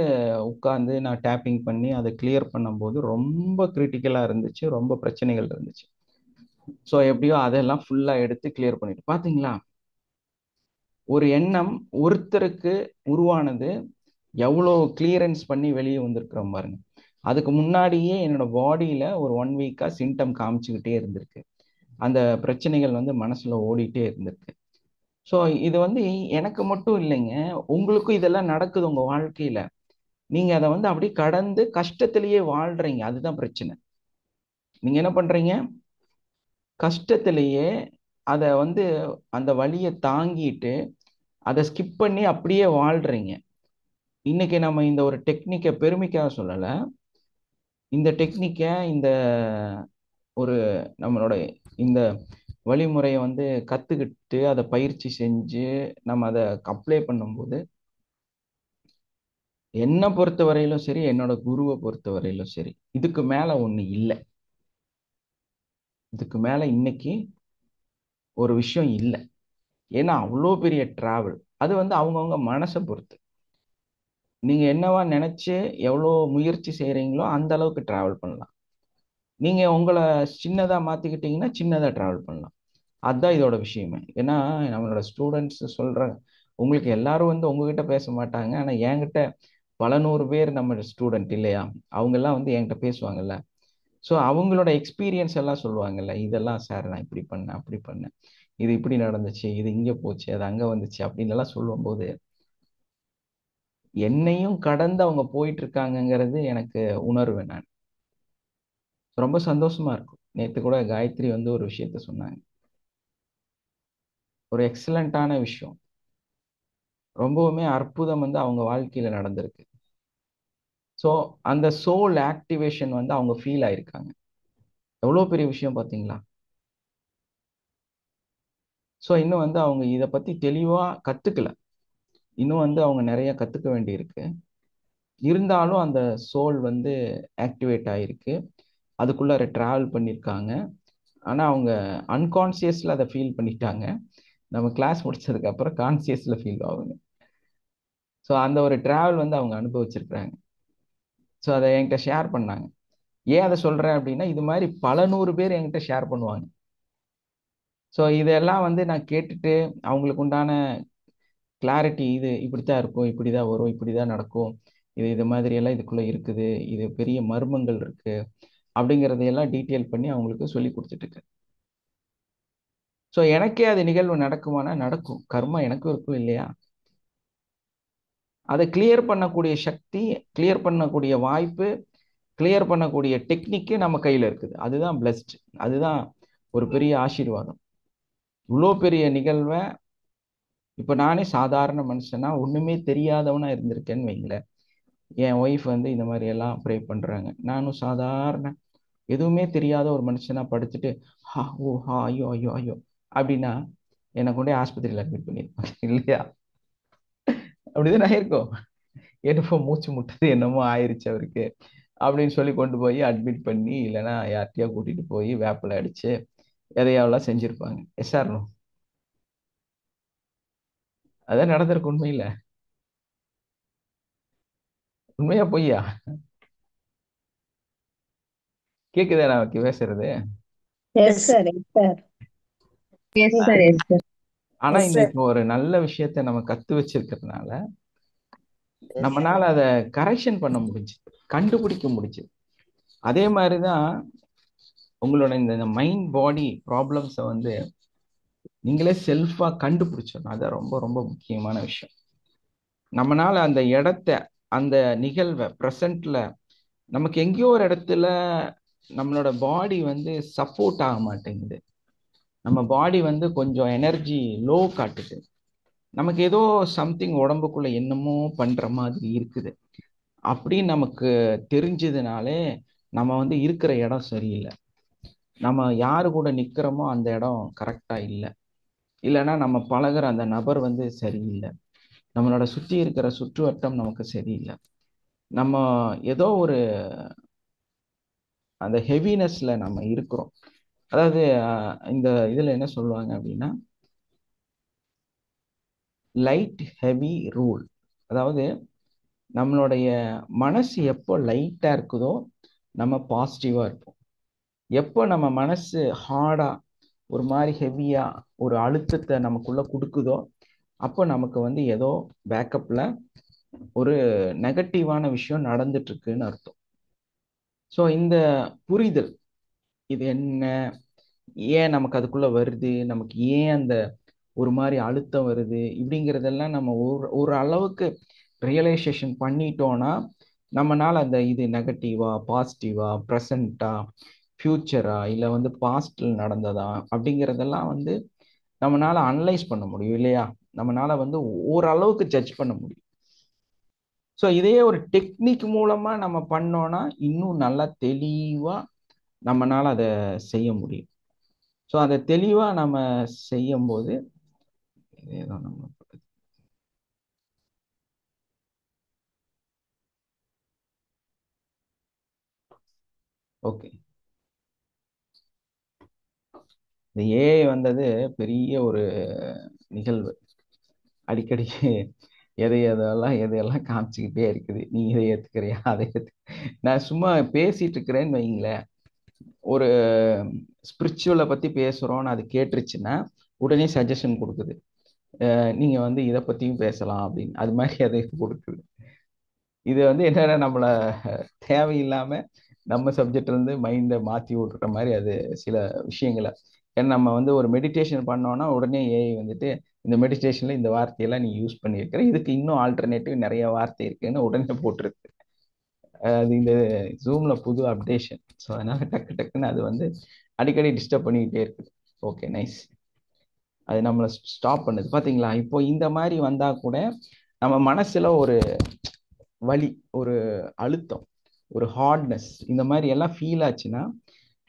உட்காந்து நான் டேப்பிங் பண்ணி அதை கிளியர் பண்ணும்போது ரொம்ப கிரிட்டிக்கலாக இருந்துச்சு, ரொம்ப பிரச்சனைகள் இருந்துச்சு. ஸோ எப்படியோ அதெல்லாம் ஃபுல்லாக எடுத்து கிளியர் பண்ணிட்டு, பார்த்தீங்களா ஒரு எண்ணம் ஒருத்தருக்கு உருவானது எவ்வளோ கிளியரன்ஸ் பண்ணி வெளியே வந்திருக்கிறோம் பாருங்க. அதுக்கு முன்னாடியே என்னோட பாடியில் ஒரு 1 week சிம்டம் காமிச்சுக்கிட்டே இருந்திருக்கு. அந்த பிரச்சனைகள் வந்து மனசில் ஓடிட்டே இருந்திருக்கு. ஸோ இது வந்து எனக்கு மட்டும் இல்லைங்க, உங்களுக்கும் இதெல்லாம் நடக்குது உங்கள் வாழ்க்கையில். நீங்கள் அதை வந்து அப்படியே கடந்து கஷ்டத்திலேயே வாழ்கிறீங்க. அதுதான் பிரச்சனை. நீங்கள் என்ன பண்ணுறீங்க, கஷ்டத்திலேயே அதை வந்து அந்த வலியை தாங்கிட்டு அதை ஸ்கிப் பண்ணி அப்படியே வாழ்கிறீங்க. இன்னைக்கு நம்ம இந்த ஒரு டெக்னிக்கை பெருமைக்காக சொல்லலை, இந்த டெக்னிக்கை இந்த ஒரு நம்மளோட இந்த வழிமுறையை வந்து கற்றுக்கிட்டு அதை பயிற்சி செஞ்சு நம்ம அதை அப்ளை பண்ணும்போது, என்னை பொறுத்த வரையிலும் சரி, என்னோட குருவை பொறுத்த வரையிலும் சரி, இதுக்கு மேலே ஒன்று இல்லை. இதுக்கு மேலே இன்னைக்கு ஒரு விஷயம் இல்லை. ஏன்னா அவ்வளோ பெரிய டிராவல். அது வந்து அவங்கவுங்க மனசை பொறுத்து. நீங்கள் என்னவா நினச்சி எவ்வளோ முயற்சி செய்கிறீங்களோ அந்த அளவுக்கு ட்ராவல் பண்ணலாம். நீங்கள் உங்களை சின்னதாக மாற்றிக்கிட்டீங்கன்னா சின்னதாக ட்ராவல் பண்ணலாம். அதுதான் இதோட விஷயமே. ஏன்னா நம்மளோட ஸ்டூடெண்ட்ஸ் சொல்கிற, உங்களுக்கு எல்லாரும் வந்து உங்ககிட்ட பேச மாட்டாங்க, ஆனால் என்கிட்ட பல 100 பேர் நம்ம ஸ்டூடெண்ட் இல்லையா, அவங்கெல்லாம் வந்து என்கிட்ட பேசுவாங்கல்ல. ஸோ அவங்களோட எக்ஸ்பீரியன்ஸ் எல்லாம் சொல்லுவாங்கல்ல, இதெல்லாம் சார் நான் இப்படி பண்ணேன் அப்படி பண்ணேன், இது இப்படி நடந்துச்சு, இது இங்கே போச்சு, அது அங்கே வந்துச்சு அப்படின்னு எல்லாம் சொல்லும்போது என்னையும் கடந்து அவங்க போயிட்டு இருக்காங்கங்கிறது எனக்கு உணர்வேன். நான் ரொம்ப சந்தோஷமா இருக்கும். நேற்று கூட காயத்ரி வந்து ஒரு விஷயத்த சொன்னாங்க, ஒரு எக்ஸலண்டான விஷயம், ரொம்பவுமே அற்புதம் வந்து அவங்க வாழ்க்கையில நடந்திருக்கு. ஸோ அந்த சோல் ஆக்டிவேஷன் வந்து அவங்க ஃபீல் ஆயிருக்காங்க. எவ்வளோ பெரிய விஷயம் பார்த்தீங்களா? ஸோ இன்னும் வந்து அவங்க இதை பத்தி தெளிவா கத்துக்கல. இன்னும் வந்து அவங்க நிறைய கத்துக்க வேண்டியிருக்கு. இருந்தாலும் அந்த சோல் வந்து ஆக்டிவேட் ஆயிருக்கு, அதுக்குள்ளார டிராவல் பண்ணியிருக்காங்க. ஆனா அவங்க அன்கான்சியஸ்ல அதை ஃபீல் பண்ணிட்டாங்க. நம்ம கிளாஸ் முடிச்சதுக்கு அப்புறம் கான்சியஸ்ல ஃபீல் ஆகுங்க. ஸோ அந்த ஒரு டிராவல் வந்து அவங்க அனுபவிச்சிருக்கிறாங்க. ஸோ அதை என்கிட்ட ஷேர் பண்ணாங்க. ஏன் அதை சொல்றேன் அப்படின்னா, இது மாதிரி பல 100 பேர் என்கிட்ட ஷேர் பண்ணுவாங்க. ஸோ இதெல்லாம் வந்து நான் கேட்டுட்டு அவங்களுக்கு உண்டான கிளாரிட்டி, இது இப்படித்தான் இருக்கும், இப்படிதான் வரும், இப்படிதான் நடக்கும், இது மாதிரி எல்லாம் இதுக்குள்ள இருக்குது, இது பெரிய மர்மங்கள் இருக்கு அப்படிங்கிறதையெல்லாம் டீட்டெயில் பண்ணி அவங்களுக்கு சொல்லி கொடுத்துட்டு இருக்கேன். ஸோ எனக்கே அது நிகழ்வு நடக்குமானா நடக்கும். கர்மா எனக்கும் இருக்கும் இல்லையா? அதை கிளியர் பண்ணக்கூடிய சக்தி, கிளியர் பண்ணக்கூடிய வாய்ப்பு, கிளியர் பண்ணக்கூடிய டெக்னிக்கு நம்ம கையில் இருக்குது. அதுதான் பிளஸ்ட், அதுதான் ஒரு பெரிய ஆசீர்வாதம். இவ்வளோ பெரிய நிகழ்வை இப்போ நானே சாதாரண மனுஷனா ஒன்றுமே தெரியாதவனா இருந்திருக்கேன்னு வைங்களேன். என் ஒய்ஃப் வந்து இந்த மாதிரி எல்லாம் ப்ரே பண்ணுறாங்க, நானும் சாதாரண எதுவுமே தெரியாத ஒரு மனுஷனா படுத்துட்டு ஹா ஓ ஹா ஐயோ ஐயோ ஐயோ அப்படின்னா என்னை கொண்டே ஆஸ்பத்திரியில் அட்மிட் பண்ணியிருப்பாங்க இல்லையா? அப்படிதான் ஆயிருக்கும். என்னமோ மூச்சு முட்டது என்னமோ ஆயிருச்சு அவருக்கு அப்படின்னு சொல்லி கொண்டு போய் அட்மிட் பண்ணி, இல்லைன்னா யார்கிட்டயா கூட்டிட்டு போய் வேப்பிலை அடிச்சு எதையாவெல்லாம் செஞ்சிருப்பாங்க. எஸ்ஆர்னோ அதான் நடந்திருக்கு. உண்மையில உண்மையா பொய்யா? கேக்குதா நமக்கு பேசுறது? S sir, S sir, S sir, yes sir. ஆனா இன்னைக்கு ஒரு நல்ல விஷயத்த நம்ம கத்து வச்சிருக்கிறதுனால நம்மனால அதை கரெக்ஷன் பண்ண முடிஞ்சு, கண்டுபிடிக்க முடிஞ்சு. அதே மாதிரிதான் உங்களோட இந்த மைண்ட் பாடி ப்ராப்ளம்ஸை வந்து நீங்களே செல்ஃபா கண்டுபிடிச்சிடணும். அது ரொம்ப ரொம்ப முக்கியமான விஷயம். நம்மனால அந்த இடத்த, அந்த நிகழ்வை ப்ரெசன்ட்ல நமக்கு எங்கேயோ ஒரு இடத்துல நம்மளோட பாடி வந்து சப்போர்ட் ஆக மாட்டேங்குது. நம்ம பாடி வந்து கொஞ்சம் எனர்ஜி லோ காட்டுது. நமக்கு ஏதோ சம்திங் உடம்புக்குள்ள என்னமோ பண்ற மாதிரி இருக்குது அப்படின்னு நமக்கு தெரிஞ்சதுனாலே நம்ம வந்து இருக்கிற இடம் சரியில்லை. நம்ம யாரு கூட நிக்கிறோமோ அந்த இடம் கரெக்டா இல்லை, இல்லைன்னா நம்ம பழகுற அந்த நபர் வந்து சரியில்லை, நம்மளோட சுற்றி இருக்கிற சுற்றுவட்டம் நமக்கு சரியில்லை, நம்ம ஏதோ ஒரு அந்த ஹெவினஸ்ல நம்ம இருக்கிறோம். அதாவது இந்த இதுல என்ன சொல்லுவாங்க அப்படின்னா, லைட் ஹெவி ரூல். அதாவது நம்மளுடைய மனசு எப்போ லைட்டா இருக்குதோ நம்ம பாசிட்டிவா இருப்போம். எப்போ நம்ம மனசு ஹார்டா ஒரு மாதிரி ஹெவியா ஒரு அழுத்தத்தை நமக்குள்ள கொடுக்குதோ அப்போ நமக்கு வந்து ஏதோ பேக்கப்ல ஒரு நெகட்டிவான விஷயம் நடந்துட்டு இருக்குன்னு அர்த்தம். ஸோ இந்த புரிதல், இது என்ன, ஏன் நமக்கு அதுக்குள்ள வருது, நமக்கு ஏன் அந்த ஒரு மாதிரி அழுத்தம் வருது, இப்படிங்கிறதெல்லாம் நம்ம ஒரு அளவுக்கு ரியலைசேஷன் பண்ணிட்டோம்னா நம்மனால அந்த இது நெகட்டிவா பாசிட்டிவா ப்ரெசண்டா ஃபியூச்சரா இல்லை வந்து பாஸ்ட்ல நடந்ததா அப்படிங்கிறதெல்லாம் வந்து நம்மளால அனலைஸ் பண்ண முடியும் இல்லையா? நம்மளால வந்து ஓரளவுக்கு ஜட்ஜ் பண்ண முடியும். ஸோ இதையே ஒரு டெக்னிக் மூலமா நம்ம பண்ணோம்னா இன்னும் நல்லா தெளிவா நம்மளால அதை செய்ய முடியும். ஸோ அதை தெளிவா நம்ம செய்யும் போது இதேதான் நம்ம ஓகே. இந்த ஏஐ வந்தது பெரிய ஒரு நிகழ்வு. அடிக்கடி எதையெல்லாம் காமிச்சுக்கிட்டே இருக்குது. நீ இதை ஏத்துக்கிறியா, அதை நான் சும்மா பேசிட்டு இருக்கிறேன்னு வைங்களேன், ஒரு ஸ்பிரிச்சுவலை பத்தி பேசுறோம்னு அது கேட்டுருச்சுன்னா உடனே சஜஷன் கொடுக்குது, நீங்க வந்து இதை பத்தியும் பேசலாம் அப்படின்னு. அது மாதிரி அதை கொடுக்குது. இது வந்து என்னன்னா நம்மள தேவையில்லாம நம்ம சப்ஜெக்ட்ல இருந்து மைண்டை மாத்தி விட்டுற மாதிரி அது சில விஷயங்களை. ஏன்னா நம்ம வந்து ஒரு மெடிடேஷன் பண்ணோம்னா உடனே ஏஐ வந்துட்டு இந்த மெடிடேஷன்ல இந்த வார்த்தையெல்லாம் நீ யூஸ் பண்ணியிருக்கிற, இதுக்கு இன்னும் ஆல்டர்னேட்டிவ் நிறைய வார்த்தை இருக்குன்னு உடனே போட்டிருக்கு. அது இந்த ஜூம்ல புது அப்டேஷன். ஸோ அதனால டக்கு டக்குன்னு அது வந்து அடிக்கடி டிஸ்டர்ப் பண்ணிக்கிட்டே இருக்குது. Okay, nice. அது நம்மளை ஸ்டாப் பண்ணுது. பாத்தீங்களா? இப்போ இந்த மாதிரி வந்தா கூட நம்ம மனசுல ஒரு வலி, ஒரு அழுத்தம், ஒரு ஹார்ட்னஸ், இந்த மாதிரி எல்லாம் ஃபீல் ஆச்சுன்னா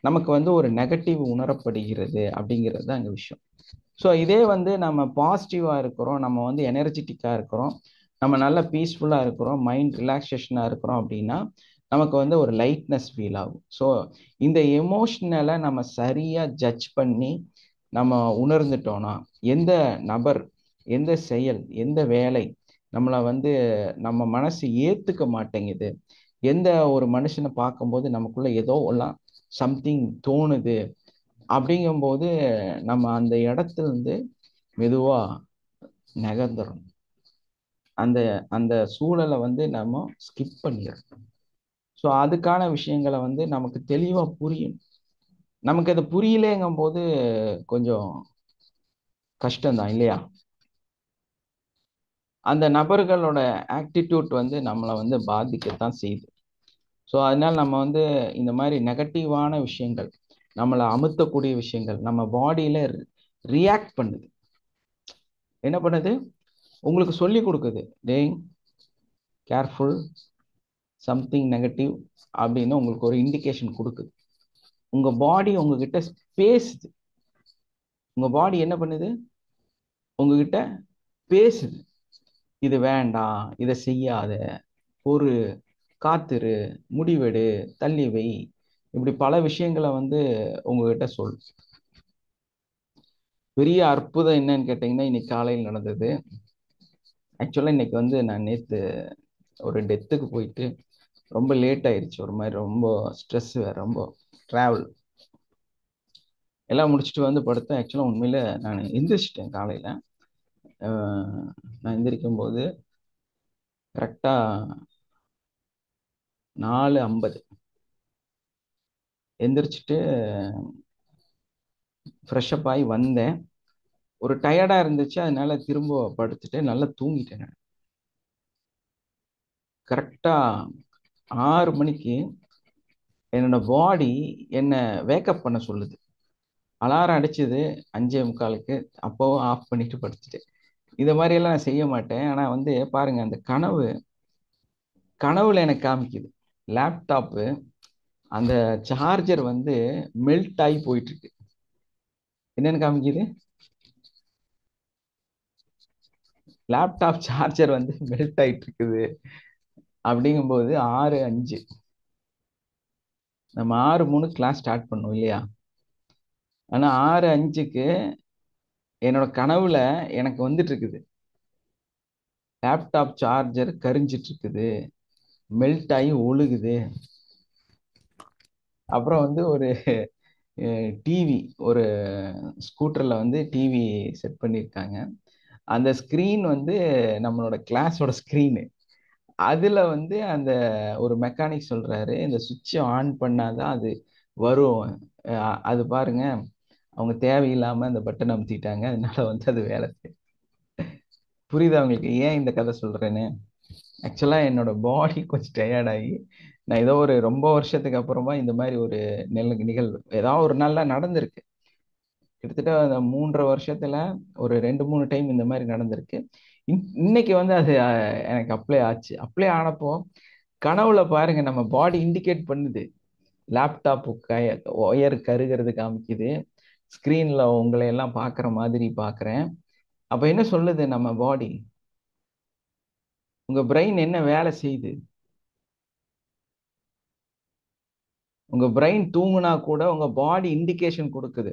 நமக்கு வந்து ஒரு நெகட்டிவ் உணரப்படுகிறது அப்படிங்கிறது தான் அங்கே விஷயம். ஸோ இதே வந்து நம்ம பாசிட்டிவாக இருக்கிறோம், நம்ம வந்து எனர்ஜெட்டிக்காக இருக்கிறோம், நம்ம நல்ல பீஸ்ஃபுல்லாக இருக்கிறோம், மைண்ட் ரிலாக்ஸேஷனாக இருக்கிறோம் அப்படின்னா நமக்கு வந்து ஒரு லைட்னஸ் ஃபீல் ஆகும். ஸோ இந்த எமோஷனலை நம்ம சரியாக ஜட்ஜ் பண்ணி நம்ம உணர்ந்துட்டோம்னா, எந்த நபர், எந்த செயல், எந்த வேலை நம்மளை வந்து நம்ம மனசு ஏற்றுக்க மாட்டேங்குது, எந்த ஒரு மனுஷனை பார்க்கும்போது நமக்குள்ள ஏதோ எல்லாம் சம்திங் தோணுது அப்படிங்கும்போது நம்ம அந்த இடத்துல இருந்து மெதுவா நகர்ந்துடும். அந்த அந்த சூழலை வந்து நம்ம ஸ்கிப் பண்ணிடணும். ஸோ அதுக்கான விஷயங்களை வந்து நமக்கு தெளிவா புரியும். நமக்கு அது புரியலேங்கும் போது கொஞ்சம் கஷ்டம்தான் இல்லையா? அந்த நபர்களோட ஆக்டிடியூட் வந்து நம்மளை வந்து பாதிக்கத்தான் செய்யுது. ஸோ அதனால நம்ம வந்து இந்த மாதிரி நெகட்டிவான விஷயங்கள், நம்மளை அமுத்தக்கூடிய விஷயங்கள் நம்ம பாடியில ரியாக்ட் பண்ணுது. என்ன பண்ணுது? உங்களுக்கு சொல்லி கொடுக்குது, டேய் கேர்ஃபுல், சம்திங் நெகட்டிவ் அப்படின்னு உங்களுக்கு ஒரு இண்டிகேஷன் கொடுக்குது. உங்க பாடி உங்ககிட்ட பேசுது. உங்க பாடி என்ன பண்ணுது? உங்ககிட்ட பேசுது. இது வேண்டாம், இதை செய்யாத, ஒரு காத்துரு, முடிவெடு, தள்ளி வை, இப்படி பல விஷயங்களை வந்து உங்ககிட்ட சொல். பெரிய அற்புதம் என்னன்னு கேட்டீங்கன்னா, இன்னைக்கு காலையில் நடந்தது. ஆக்சுவலா இன்னைக்கு வந்து நான் நேற்று ஒரு டெத்துக்கு போயிட்டு ரொம்ப லேட் ஆயிடுச்சு. ஒரு மாதிரி ரொம்ப ஸ்ட்ரெஸ், வேற ரொம்ப ட்ராவல் எல்லாம் முடிச்சுட்டு வந்து படுத்தேன். ஆக்சுவலாக உண்மையில நான் எந்திரிச்சிட்டேன் காலையில். நான் எந்திரிக்கும் போது கரெக்டாக 4:50 எந்திரிச்சிட்டு ஃப்ரெஷ்அப் ஆகி வந்தேன். ஒரு டயர்டாக இருந்துச்சு, அதனால திரும்ப படுத்துட்டு நல்லா தூங்கிட்டேன். நான் கரெக்டாக 6 மணிக்கு என்னோட பாடி என்னை வேக்கப் பண்ண சொல்லுது. அலாரம் அடிச்சது 5:45க்கு, அப்போவும் ஆஃப் பண்ணிட்டு படுத்துட்டேன். இதை மாதிரியெல்லாம் நான் செய்ய மாட்டேன். ஆனால் வந்து பாருங்க, அந்த கனவுல எனக்கு காமிக்குது, லேப்டாப்பு அந்த சார்ஜர் வந்து மெல்ட் ஆகி போயிட்டு இருக்கு. என்னன்னு காமிக்குது? லேப்டாப் சார்ஜர் வந்து மெல்ட் ஆயிட்டு இருக்குது. அப்படிங்கும்போது 6:05 நம்ம 6:03 கிளாஸ் ஸ்டார்ட் பண்ணோம் இல்லையா? ஆனா 6:05க்கு என்னோட கனவுல எனக்கு வந்துட்டு இருக்குது, லேப்டாப் சார்ஜர் கரிஞ்சிட்டு இருக்குது, மெல்ட் ஆகி ஒழுகுது. அப்புறம் வந்து ஒரு டிவி, ஒரு ஸ்கூட்டர்ல வந்து டிவி செட் பண்ணியிருக்காங்க. அந்த ஸ்க்ரீன் வந்து நம்மளோட கிளாஸோட ஸ்க்ரீனு. அதுல வந்து அந்த ஒரு மெக்கானிக் சொல்றாரு, இந்த சுவிட்சை ஆன் பண்ணாதான் அது வரும். அது பாருங்க, அவங்க தேவையில்லாம அந்த பட்டன் அமுத்திட்டாங்க, அதனால வந்து அது வேலை செய்யும். புரியுதா உங்களுக்கு ஏன் இந்த கதை சொல்றேன்னு? ஆக்சுவலா என்னோட பாடி கொஞ்சம் டயர்டாகி, நான் ஏதோ ஒரு ரொம்ப வருஷத்துக்கு அப்புறமா இந்த மாதிரி ஒரு நிகழ்வு ஏதாவது ஒரு நாள்ல நடந்திருக்கு. கிட்டத்தட்ட அந்த 3.5 வருஷத்துல ஒரு 2-3 டைம் இந்த மாதிரி நடந்திருக்கு. இன்னைக்கு வந்து அது எனக்கு அப்ளை ஆச்சு. அப்ளை ஆனப்போ கனவுல பாருங்க, நம்ம பாடி இண்டிகேட் பண்ணுது, லேப்டாப் ஒயர் கருகிறது காமிக்குது, ஸ்கிரீன்ல உங்களை எல்லாம் பாக்குற மாதிரி பாக்குறேன். அப்ப என்ன சொல்லுது நம்ம பாடி? உங்க பிரெயின் என்ன வேலை செய்யுது? உங்க பிரெயின் தூங்குனா கூட உங்க பாடி இண்டிகேஷன் கொடுக்குது.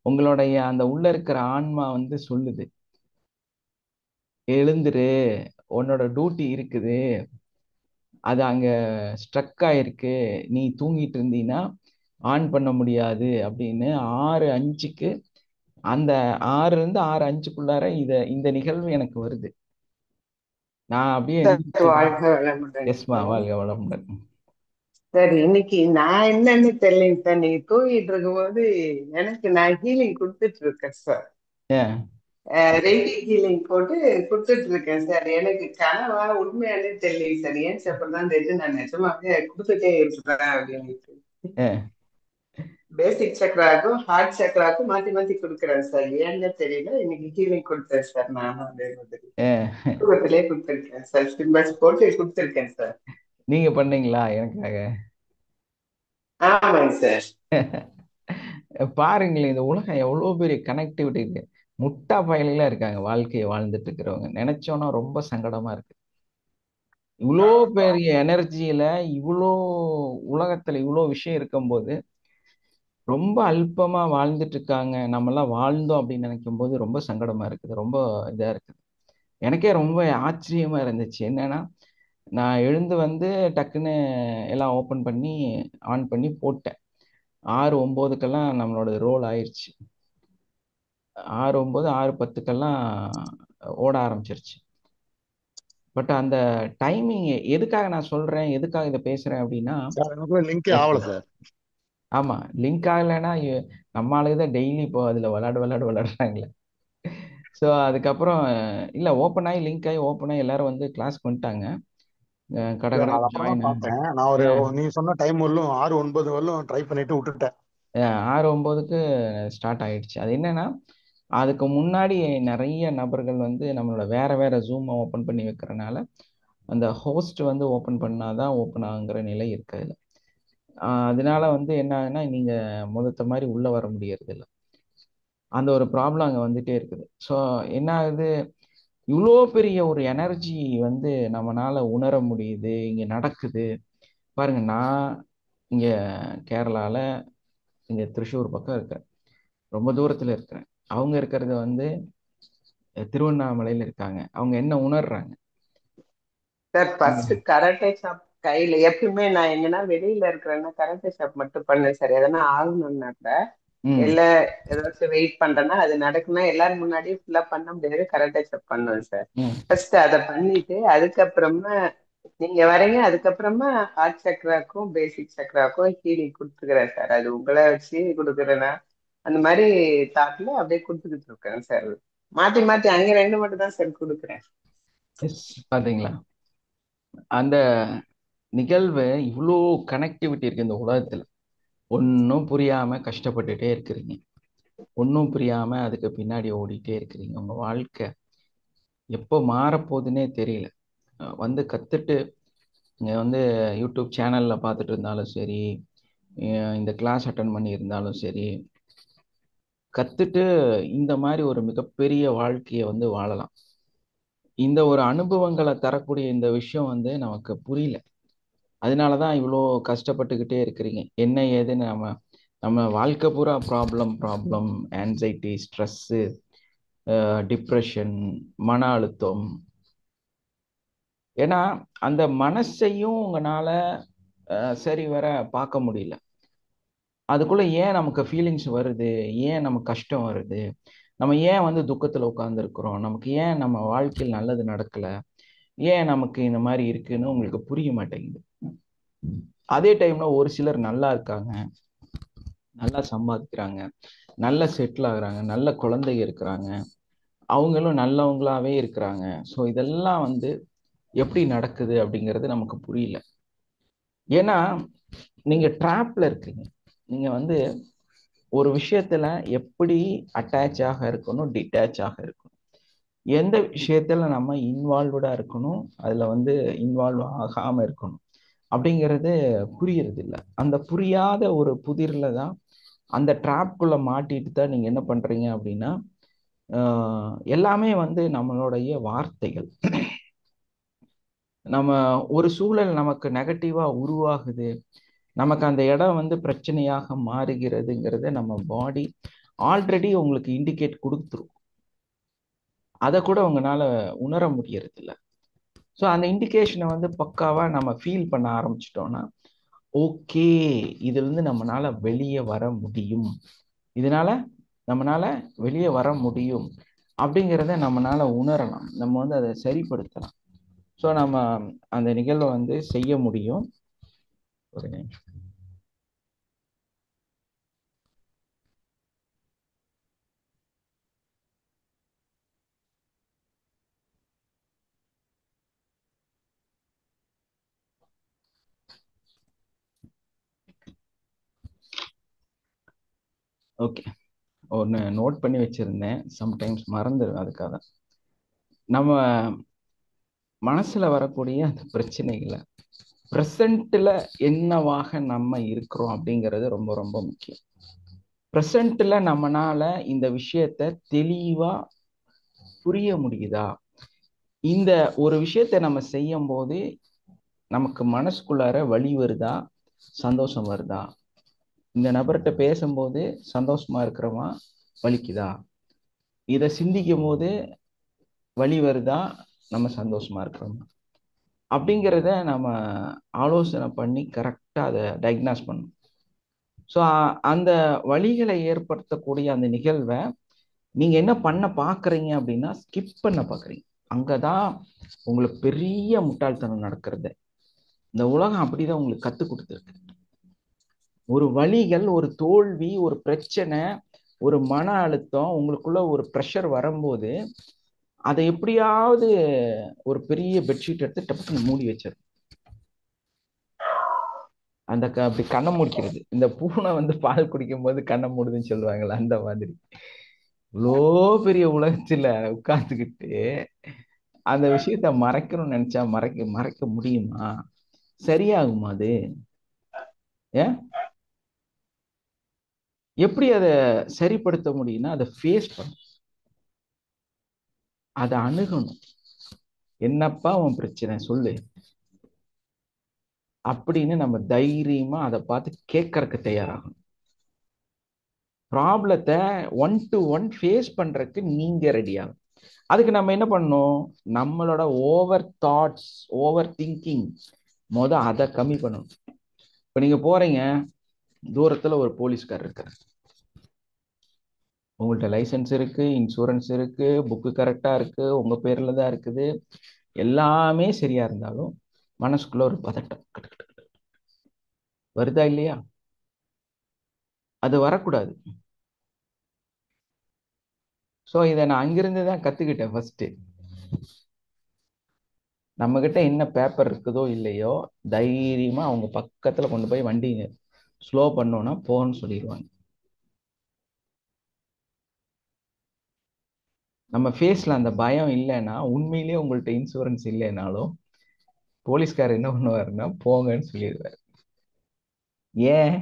உங்களுடைய அந்த உள்ள இருக்கிற ஆன்மா வந்து சொல்லுது, எழுந்துரு, உன்னோட டியூட்டி இருக்குது, அது அங்க ஸ்ட்ரக் ஆயிருக்கு, நீ தூங்கிட்டு இருந்தீன்னா ஆன் பண்ண முடியாது அப்படின்னு. 6:05க்கு, அந்த 6ல இருந்து 6:05க்குள்ளார இந்த நிகழ்வு எனக்கு வருது. நான் அப்படியே வாழ்க வளமுடன். எஸ்மா, வாழ்க வளமுடன். சரி, இன்னைக்கு நான் என்னன்னு தெரியலைங்க சார். நீங்க தூங்கிட்டு இருக்கும்போது எனக்கு நான் ஹீலிங் கொடுத்துட்டு இருக்கேன் சார். ரெய்டி ஹீலிங் போட்டு கொடுத்துட்டு இருக்கேன் சார். எனக்கு கனவா உண்மையானே தெரியல சார். ஏன் சார் அப்படிதான் தெரியுது, நான் நிஜமாவே கொடுத்துட்டே இருக்கிறேன் அப்படின்னு. பேசிக் சக்கராக்கும் ஹார்ட் சக்கராக்கும் மாத்தி மாத்தி கொடுக்குறேன் சார். ஏன்னு தெரியல, இன்னைக்கு ஹீலிங் கொடுத்தேன் சார். நானும் அதே மாதிரி தூக்கத்திலே கொடுத்துருக்கேன் சார். சிம்பல்ஸ் போட்டு கொடுத்துருக்கேன் சார். நீங்க பண்ணீங்களா எனக்காக? ஆமாங்க சார். பாருங்களேன், இந்த உலகம் எவ்வளவு பெரிய கனெக்டிவிட்டி இருக்கு. முட்டா பயலாம் இருக்காங்க வாழ்க்கையை வாழ்ந்துட்டு இருக்கிறவங்க. நினைச்சோன்னா ரொம்ப சங்கடமா இருக்கு. இவ்வளோ பெரிய எனர்ஜியில இவ்வளோ உலகத்துல இவ்வளோ விஷயம் இருக்கும்போது ரொம்ப அல்பமா வாழ்ந்துட்டு இருக்காங்க. நம்மெல்லாம் வாழ்ந்தோம் அப்படின்னு நினைக்கும் போது ரொம்ப சங்கடமா இருக்குது, ரொம்ப இதா இருக்குது. எனக்கே ரொம்ப ஆச்சரியமா இருந்துச்சு. என்னன்னா, நான் எழுந்து வந்து டக்குன்னு எல்லாம் ஓப்பன் பண்ணி ஆன் பண்ணி போட்டேன். 6:09க்கெல்லாம் நம்மளோட ரோல் ஆயிடுச்சு. 6:09 6:10க்கெல்லாம் ஓட ஆரம்பிச்சிருச்சு. பட் அந்த டைமிங் எதுக்காக நான் சொல்றேன், எதுக்காக இதை பேசுறேன் அப்படின்னா, லிங்கே ஆகல சார். ஆமா, லிங்க் ஆகலைன்னா நம்ம ஆளுங்க தான் டெய்லி இப்போ அதுல விளையாடுறாங்களே. ஸோ அதுக்கப்புறம் இல்ல, ஓப்பன் ஆகி லிங்க் ஆகி ஓப்பன் ஆகி எல்லாரும் வந்து கிளாஸ்க்கு வந்துட்டாங்க. கடகடா நான் அப்புறம் ஜாயின் தான் பார்த்தேன். நான் ஒரு நீ சொன்ன டைம் வரலும் 6:09 வரலும் ட்ரை பண்ணிட்டு விட்டுட்டேன். 6:09க்கு ஸ்டார்ட் ஆயிடுச்சு. அது என்னன்னா, அதுக்கு முன்னாடி நிறைய நபர்கள் வந்து நம்மளோட வேற வேற ஜூமை ஓப்பன் பண்ணி வைக்கிறனால அந்த ஹோஸ்ட் வந்து ஓப்பன் பண்ணாதான் ஓப்பன் ஆகுங்கிற நிலை இருக்காது. அதனால வந்து என்ன ஆகுதுன்னா, நீங்க முதத்த மாதிரி உள்ள வர முடியறது இல்லை. அந்த ஒரு ப்ராப்ளம் அங்கே வந்துட்டே இருக்குது. ஸோ என்ன ஆகுது, இவ்வளோ பெரிய ஒரு எனர்ஜி வந்து நம்மளால உணர முடியுது, இங்க நடக்குது. பாருங்க, நான் இங்க கேரளால இங்க திருச்சூர் பக்கம் இருக்கிறேன், ரொம்ப தூரத்துல இருக்கிறேன். அவங்க இருக்கிறது வந்து திருவண்ணாமலையில இருக்காங்க. அவங்க என்ன உணர்றாங்க சார்? ஃபர்ஸ்ட் கராட்டே ஷாப் கையில எப்பயுமே நான் எங்கன்னா வெளியில இருக்கிறேன்னா கராட்டே ஷாப் மட்டும் பண்ணேன் சார். எதனா ஆகணும்னா கூட இல்ல ஏதாச்சும் வெயிட் பண்றேன்னா அது நடக்குன்னா எல்லாரும் முன்னாடியும் ஃபுல்லா பண்ண முடியாது, கராட்டே ஷாப் பண்ணுவேன் சார். ஃபர்ஸ்ட் அதை பண்ணிட்டு அதுக்கப்புறமா நீங்க வரீங்க, அதுக்கப்புறமா ஹார்ட் சக்கராக்கும் பேசிக் சக்கராக்கும் ஹீலிங் கொடுத்துக்கிறேன் சார். அது உங்களை வச்சு கொடுக்குறேன்னா அந்த மாதிரி தாட்ல அப்படியே கொடுத்துக்கிட்டு இருக்கேன் சார். மாத்தி மாத்தி அங்க 2 மட்டும் தான் சார் கொடுக்குறேன். பாத்தீங்களா, அந்த நிகழ்வு இவ்வளோ கனெக்டிவிட்டி இருக்கு இந்த உலகத்துல. ஒன்றும் புரியாம கஷ்டப்பட்டுட்டே இருக்கிறீங்க, ஒன்றும் புரியாம அதுக்கு பின்னாடி ஓடிட்டே இருக்கிறீங்க. உங்க வாழ்க்கை எப்போ மாறப்போகுதுன்னே தெரியல. வந்து கத்துட்டு நீங்க வந்து யூடியூப் சேனல்ல பார்த்துட்டு இருந்தாலும் சரி, இந்த கிளாஸ் அட்டன் பண்ணி இருந்தாலும் சரி, கத்துட்டு இந்த மாதிரி ஒரு மிகப்பெரிய வாழ்க்கையை வந்து வாழலாம். இந்த ஒரு அனுபவங்களை தரக்கூடிய இந்த விஷயம் வந்து நமக்கு புரியல. அதனாலதான் இவ்வளோ கஷ்டப்பட்டுக்கிட்டே இருக்கிறீங்க. என்ன ஏதுன்னு நம்ம வாழ்க்கை பூரா ப்ராப்ளம், ஆன்சைட்டி, ஸ்ட்ரெஸ்ஸு, டிப்ரெஷன், மன அழுத்தம். ஏன்னா அந்த மனசையும் உங்களால சரி வர பார்க்க முடியல. அதுக்குள்ள ஏன் நமக்கு ஃபீலிங்ஸ் வருது, ஏன் நமக்கு கஷ்டம் வருது, நம்ம ஏன் வந்து துக்கத்துல உட்கார்ந்துருக்கிறோம், நமக்கு ஏன் நம்ம வாழ்க்கையில் நல்லது நடக்கல, ஏன் நமக்கு இந்த மாதிரி இருக்குன்னு உங்களுக்கு புரிய மாட்டேங்குது. அதே டைம்ல ஒரு சிலர் நல்லா இருக்காங்க, நல்லா சம்பாதிக்கிறாங்க, நல்ல செட்டில் ஆகுறாங்க, நல்ல குழந்தைங்க இருக்கிறாங்க, அவங்களும் நல்லவங்களாவே இருக்கிறாங்க. ஸோ இதெல்லாம் வந்து எப்படி நடக்குது அப்படிங்கிறது நமக்கு புரியல. ஏன்னா நீங்க ட்ராப்ல இருக்கீங்க. நீங்க வந்து ஒரு விஷயத்துல எப்படி அட்டாச் ஆக இருக்கணும், டிட்டாச் ஆக இருக்கணும், எந்த விஷயத்துல நம்ம இன்வால்வ்டா இருக்கணும், அதுல வந்து இன்வால்வ் ஆகாம இருக்கணும் அப்படிங்கிறது புரியறது இல்லை. அந்த புரியாத ஒரு புதிர்ல தான், அந்த ட்ராப்குள்ள மாட்டிட்டு தான் நீங்க என்ன பண்றீங்க அப்படின்னா, எல்லாமே வந்து நம்மளுடைய வார்த்தைகள். நம்ம ஒரு சூழல் நமக்கு நெகட்டிவா உருவாகுது, நமக்கு அந்த இடம் வந்து பிரச்சனையாக மாறுகிறதுங்கிறத நம்ம பாடி ஆல்ரெடி உங்களுக்கு இண்டிகேட் கொடுத்துரும். அதை கூட உங்களால உணர முடியறது இல்லை. ஸோ அந்த இண்டிகேஷனை வந்து பக்காவா நம்ம ஃபீல் பண்ண ஆரம்பிச்சிட்டோம்னா, ஓகே, இதுல இருந்து நம்மளால வெளியே வர முடியும், இதனால நம்மளால வெளியே வர முடியும் அப்படிங்கிறத நம்மளால உணரலாம், நம்ம வந்து அதை சரிப்படுத்தலாம். ஸோ நம்ம அந்த நிகழ்வை வந்து செய்ய முடியும். ஒரு நிமிஷம். ஓகே, ஒன்று நோட் பண்ணி வச்சிருந்தேன், சம்டைம்ஸ் மறந்துடுவேன். அதுக்காக நம்ம மனசுல வரக்கூடிய அந்த பிரச்சனைகளை ப்ரெசண்ட்ல என்னவாக நம்ம இருக்கிறோம் அப்படிங்கிறது ரொம்ப ரொம்ப முக்கியம். ப்ரெசண்ட்ல நம்மனால இந்த விஷயத்த தெளிவா புரிய முடியுதா? இந்த ஒரு விஷயத்த நம்ம செய்யும் போது நமக்கு மனசுக்குள்ளார வலி வருதா, சந்தோஷம் வருதா? இந்த நபர்கிட்ட பேசும்போது சந்தோஷமா இருக்கிறோமா, வலிக்குதா? இதை சிந்திக்கும் போது வலி வருதா, நம்ம சந்தோஷமா இருக்கிறோமா? அப்படிங்கிறத நம்ம ஆலோசனை பண்ணி கரெக்டாக அதை டயக்னாஸ் பண்ணணும். ஸோ அந்த வலிகளை ஏற்படுத்தக்கூடிய அந்த நிகழ்வை நீங்கள் என்ன பண்ண பார்க்குறீங்க அப்படின்னா, ஸ்கிப் பண்ண பார்க்குறீங்க. அங்கே தான் உங்களுக்கு பெரிய முட்டாள்தனம் நடக்கிறது. இந்த உலகம் அப்படிதான் உங்களுக்கு கற்றுக் கொடுத்துருக்கு. ஒரு வலிகள், ஒரு தோல்வி, ஒரு பிரச்சனை, ஒரு மன அழுத்தம், உங்களுக்குள்ள ஒரு ப்ரெஷர் வரும்போது அதை எப்படியாவது ஒரு பெரிய பெட்ஷீட் எடுத்து டப்புன்னு மூடி வச்சிரு. அந்த அப்படி கண்ணை முடிக்கிறது. இந்த பூனை வந்து பால் குடிக்கும் போது கண்ணை மூடுதுன்னு சொல்லுவாங்கல்ல, அந்த மாதிரி. இவ்வளோ பெரிய உலகத்துல உட்கார்ந்துக்கிட்டு அந்த விஷயத்த மறைக்கணும்னு நினைச்சா மறைக்க முடியுமா? சரியாகுமா அது? ஏன் எப்படி அதை சரிப்படுத்த முடியும்னா, அதை ஃபேஸ் பண்ணணும், அதை அணுகணும். என்னப்பா உன் பிரச்சனை சொல்லு அப்படின்னு நம்ம தைரியமா அதை பார்த்து கேட்கறதுக்கு தயாராகணும். ப்ராப்ளத்தை 1 to 1 ஃபேஸ் பண்றதுக்கு நீங்க ரெடியாகும். அதுக்கு நம்ம என்ன பண்ணணும்? நம்மளோட ஓவர் தாட்ஸ், ஓவர் திங்கிங் அதை கம்மி பண்ணணும். இப்போ நீங்க போறீங்க, தூரத்துல ஒரு போலீஸ்கார் இருக்காரு. உங்கள்கிட்ட லைசன்ஸ் இருக்கு, இன்சூரன்ஸ் இருக்கு, புக்கு கரெக்டா இருக்கு, உங்க பேர்ல தான் இருக்குது, எல்லாமே சரியா இருந்தாலும் மனசுக்குள்ள ஒரு பதட்டம் வருதா இல்லையா? அது வரக்கூடாது. ஸோ இதை நான் அங்கிருந்து தான் கத்துக்கிட்டேன். ஃபர்ஸ்ட் நம்ம கிட்ட என்ன பேப்பர் இருக்குதோ இல்லையோ, தைரியமா அவங்க பக்கத்துல கொண்டு போய் வண்டி ஸ்லோ பண்ணோன்னா போன்னு சொல்லிடுவாங்க. நம்ம ஃபேஸ்ல அந்த பயம் இல்லைன்னா, உண்மையிலேயே உங்கள்கிட்ட இன்சூரன்ஸ் இல்லைனாலும் போலீஸ்கார் என்ன பண்ணுவாருன்னா போங்கன்னு சொல்லிடுவார். ஏன்?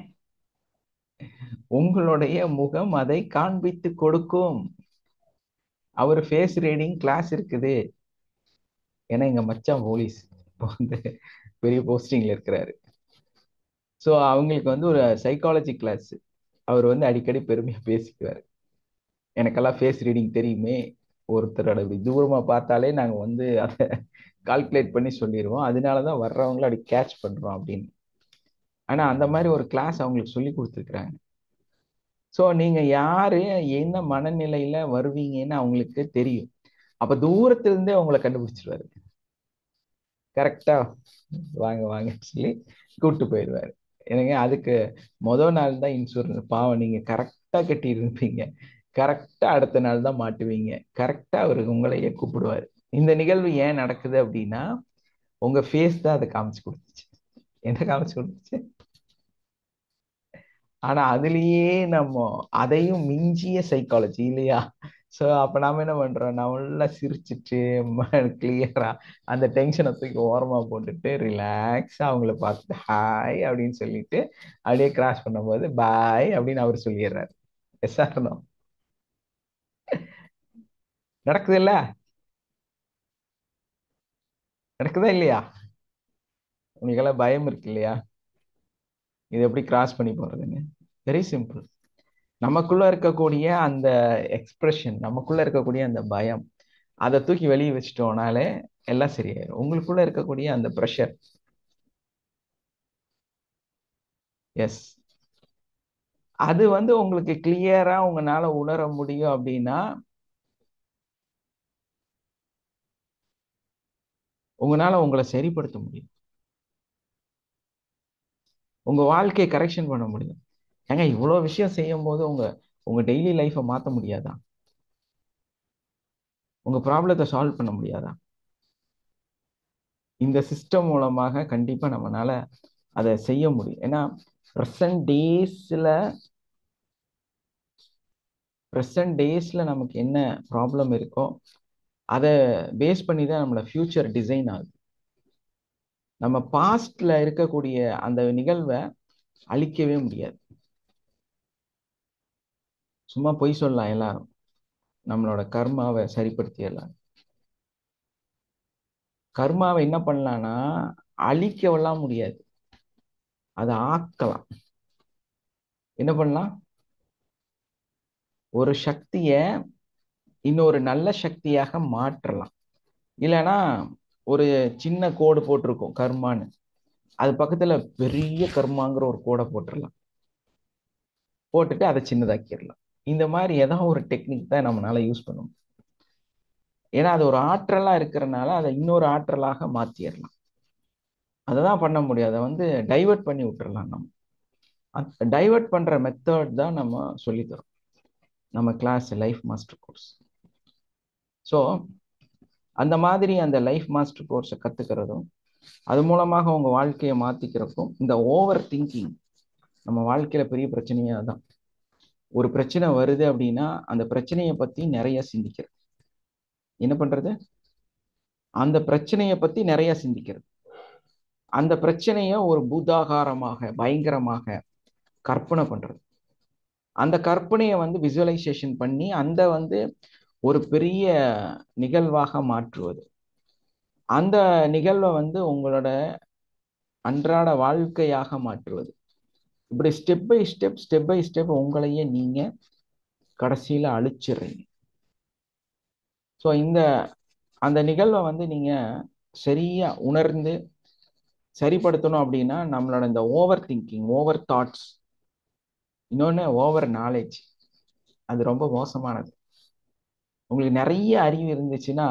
உங்களுடைய முகம் அதை காண்பித்து கொடுக்கும். அவர் ஃபேஸ் ரீடிங் கிளாஸ் இருக்குது. ஏன்னா எங்க மச்சான் போலீஸ் இப்போ வந்து பெரிய போஸ்டிங்ல இருக்கிறாரு. ஸோ அவங்களுக்கு வந்து ஒரு சைக்காலஜி கிளாஸ் அவர் வந்து அடிக்கடி பெருமையா பேசிக்குவார். எனக்கெல்லாம் ஃபேஸ் ரீடிங் தெரியுமே, ஒருத்தரோட இப்படி தூரமா பார்த்தாலே நாங்க வந்து அதை கால்குலேட் பண்ணி சொல்லிடுவோம், அதனாலதான் வர்றவங்களை அப்படி கேட்ச் பண்றோம் அப்படின்னு. ஆனா அந்த மாதிரி ஒரு கிளாஸ் அவங்களுக்கு சொல்லி கொடுத்துருக்குறாங்க. ஸோ நீங்க யாரு, என்ன மனநிலையில வருவீங்கன்னு அவங்களுக்கு தெரியும். அப்ப தூரத்துல இருந்தே அவங்களை கண்டுபிடிச்சிருவாரு. கரெக்டா வாங்க வாங்கன்னு சொல்லி கூப்பிட்டு போயிடுவாரு. எனக்கு அதுக்கு முதல் நாள் தான் இன்சூரன்ஸ். பாவம், நீங்க கரெக்டா கட்டி இருப்பீங்க, கரெக்டா அடுத்த நாள் தான் மாட்டுவீங்க, கரெக்டா அவருக்கு உங்களையே கூப்பிடுவாரு. இந்த நிகழ்வு ஏன் நடக்குது அப்படின்னா, உங்க ஃபேஸ் தான் அதை காமிச்சு கொடுத்துச்சு. என்ன காமிச்சு கொடுத்துச்சு? ஆனா அதுலயே நம்ம அதையும் மிஞ்சிய சைக்காலஜி இல்லையா? ஸோ அப்ப நாம என்ன பண்றோம்? நல்லா சிரிச்சுட்டு கிளியரா அந்த டென்ஷனை தூக்கி ஓரமா போட்டுட்டு ரிலாக்ஸா அவங்கள பார்த்துட்டு ஹாய் அப்படின்னு சொல்லிட்டு அப்படியே கிராஸ் பண்ணும்போது பாய் அப்படின்னு அவர் சொல்லிடுறாரு. Yes or no? நடக்குது இல்ல? நடக்குதா இல்லையா? உங்களுக்கெல்லாம் பயம் இருக்கு இல்லையா? இது எப்படி கிராஸ் பண்ணி போறதுன்னு வெரி சிம்பிள். நமக்குள்ள இருக்கக்கூடிய அந்த எக்ஸ்பிரஷன், நமக்குள்ள இருக்கக்கூடிய அந்த பயம், அதை தூக்கி வெளியே வச்சுட்டோம்னாலே எல்லாம் சரியாயிடும். உங்களுக்குள்ள இருக்கக்கூடிய அந்த ப்ரெஷர், எஸ், அது வந்து உங்களுக்கு கிளியரா உங்களால உணர முடியும் அப்படின்னா உங்களால உங்களை சரிப்படுத்த முடியும், உங்க வாழ்க்கையை கரெக்ஷன் பண்ண முடியும். ஏங்க இவ்வளவு விஷயம் செய்யும் போது உங்க உங்க டெய்லி லைஃபை மாற்ற முடியாதா? உங்க ப்ராப்ளத்தை சால்வ் பண்ண முடியாதா? இந்த சிஸ்டம் மூலமாக கண்டிப்பா நம்மளால அதை செய்ய முடியும். ஏன்னா ப்ரெசன்ட் டேஸ்ல ப்ரெசன்ட் டேஸில் நமக்கு என்ன ப்ராப்ளம் இருக்கோ அதை பேஸ் பண்ணி தான் நம்மளோட ஃப்யூச்சர் டிசைன் ஆகுது. நம்ம பாஸ்ட்ல இருக்கக்கூடிய அந்த நிகழ்வை அழிக்கவே முடியாது. சும்மா பொய் சொல்லலாம் எல்லாரும், நம்மளோட கர்மாவை சரிப்படுத்திடலாம். கர்மாவை என்ன பண்ணலாம்னா அழிக்கவெல்லாம் முடியாது, அதை ஆக்கலாம். என்ன பண்ணலாம்? ஒரு சக்திய இன்னொரு நல்ல சக்தியாக மாற்றலாம். இல்லைன்னா ஒரு சின்ன கோடு போட்டிருக்கோம் கர்மான்னு, அது பக்கத்துல பெரிய கர்மாங்கிற ஒரு கோடை போட்டுடலாம், போட்டுட்டு அதை சின்னதாக்கிடலாம். இந்த மாதிரி ஏதாவது ஒரு டெக்னிக் தான் நம்மளால யூஸ் பண்ணணும். ஏன்னா அது ஒரு ஆற்றலா இருக்கிறனால அதை இன்னொரு ஆற்றலாக மாத்திடலாம். அதை தான் பண்ண முடியாது, அதை வந்து டைவர்ட் பண்ணி விட்டுறலாம். நம்ம டைவர்ட் பண்ற மெத்தட் தான் நம்ம சொல்லித்தரோம் நம்ம class life master course. So அந்த மாதிரி அந்த லைஃப் மாஸ்டர் கோர்ஸை கற்றுக்கிறதும் அது மூலமாக உங்கள் வாழ்க்கையை மாற்றிக்கிறதுக்கும் இந்த ஓவர் திங்கிங் நம்ம வாழ்க்கையில் பெரிய பிரச்சனையாக தான். ஒரு பிரச்சனை வருது அப்படின்னா அந்த பிரச்சனையை பற்றி நிறைய சிந்திக்கிறது. என்ன பண்ணுறது? அந்த பிரச்சனையை பற்றி நிறைய சிந்திக்கிறது. அந்த பிரச்சனையை ஒரு பூதாகாரமாக பயங்கரமாக கற்பனை பண்ணுறது. அந்த கற்பனையை வந்து விசுவலைசேஷன் பண்ணி அந்த வந்து ஒரு பெரிய நிகழ்வாக மாற்றுவது. அந்த நிகழ்வை வந்து உங்களோட அன்றாட வாழ்க்கையாக மாற்றுவது. இப்படி ஸ்டெப் பை ஸ்டெப் உங்களையே நீங்க கடைசியில அழிச்சிடுறீங்க. ஸோ அந்த நிகழ்வை வந்து நீங்க சரியா உணர்ந்து சரிப்படுத்தணும் அப்படின்னா நம்மளோட இந்த ஓவர் திங்கிங், ஓவர் தாட்ஸ், இன்னொன்று ஓவர் நாலேஜ், அது ரொம்ப மோசமானது. உங்களுக்கு நிறைய அறிவு இருந்துச்சுன்னா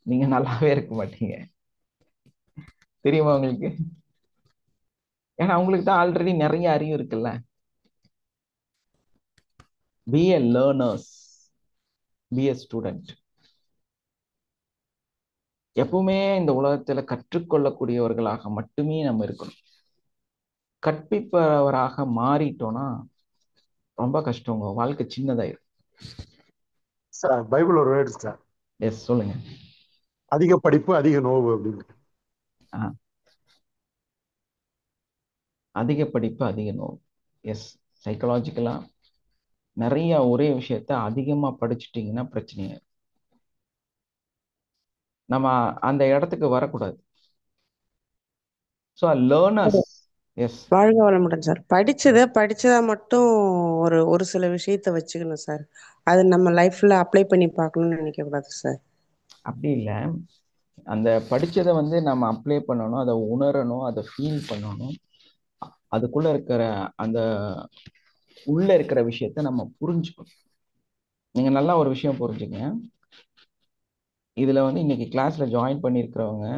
நீங்க நல்லாவே இருக்க மாட்டீங்க, தெரியுமா உங்களுக்கு? ஏன்னா உங்களுக்கு தான் ஆல்ரெடி நிறைய அறிவு இருக்குல்ல. பி எ லேர்னர்ஸ், பி எ ஸ்டூடெண்ட். எப்பவுமே இந்த உலகத்துல கற்றுக்கொள்ளக்கூடியவர்களாக மட்டுமே நம்ம இருக்கணும். கற்பிப்பவராக மாறிட்டோம்னா ரொம்ப கஷ்டங்க, வாழ்க்கை சின்னதாயிரும். சார் பைபிள் ஒரு வேர்டு சார். எஸ், சொல்லுங்க. அதிக படிப்பு அதிக நோவு அப்படின்னு. அதிக படிப்பு அதிக நோவு. எஸ், சைக்கலாஜிக்கலா நிறைய ஒரே விஷயத்த அதிகமா படிச்சுட்டீங்கன்னா பிரச்சனையா, நம்ம அந்த இடத்துக்கு வரக்கூடாது. So learners. எஸ், வாழ்க வளமுடன் சார். படிச்சதா மட்டும் ஒரு சில விஷயத்த வச்சுக்கணும் சார். அது நம்ம லைஃப்ல அப்ளை பண்ணி பார்க்கணும்னு நினைக்க கூடாது சார். அப்படி இல்லை, அந்த படிச்சதை வந்து நம்ம அப்ளை பண்ணணும், அதை உணரணும், அதை ஃபீல் பண்ணணும். அதுக்குள்ள இருக்கிற அந்த உள்ள இருக்கிற விஷயத்த நம்ம புரிஞ்சுக்கணும். நீங்க நல்லா ஒரு விஷயம் புரிஞ்சுங்க. இதுல வந்து இன்னைக்கு கிளாஸ்ல ஜாயின் பண்ணியிருக்கிறவங்க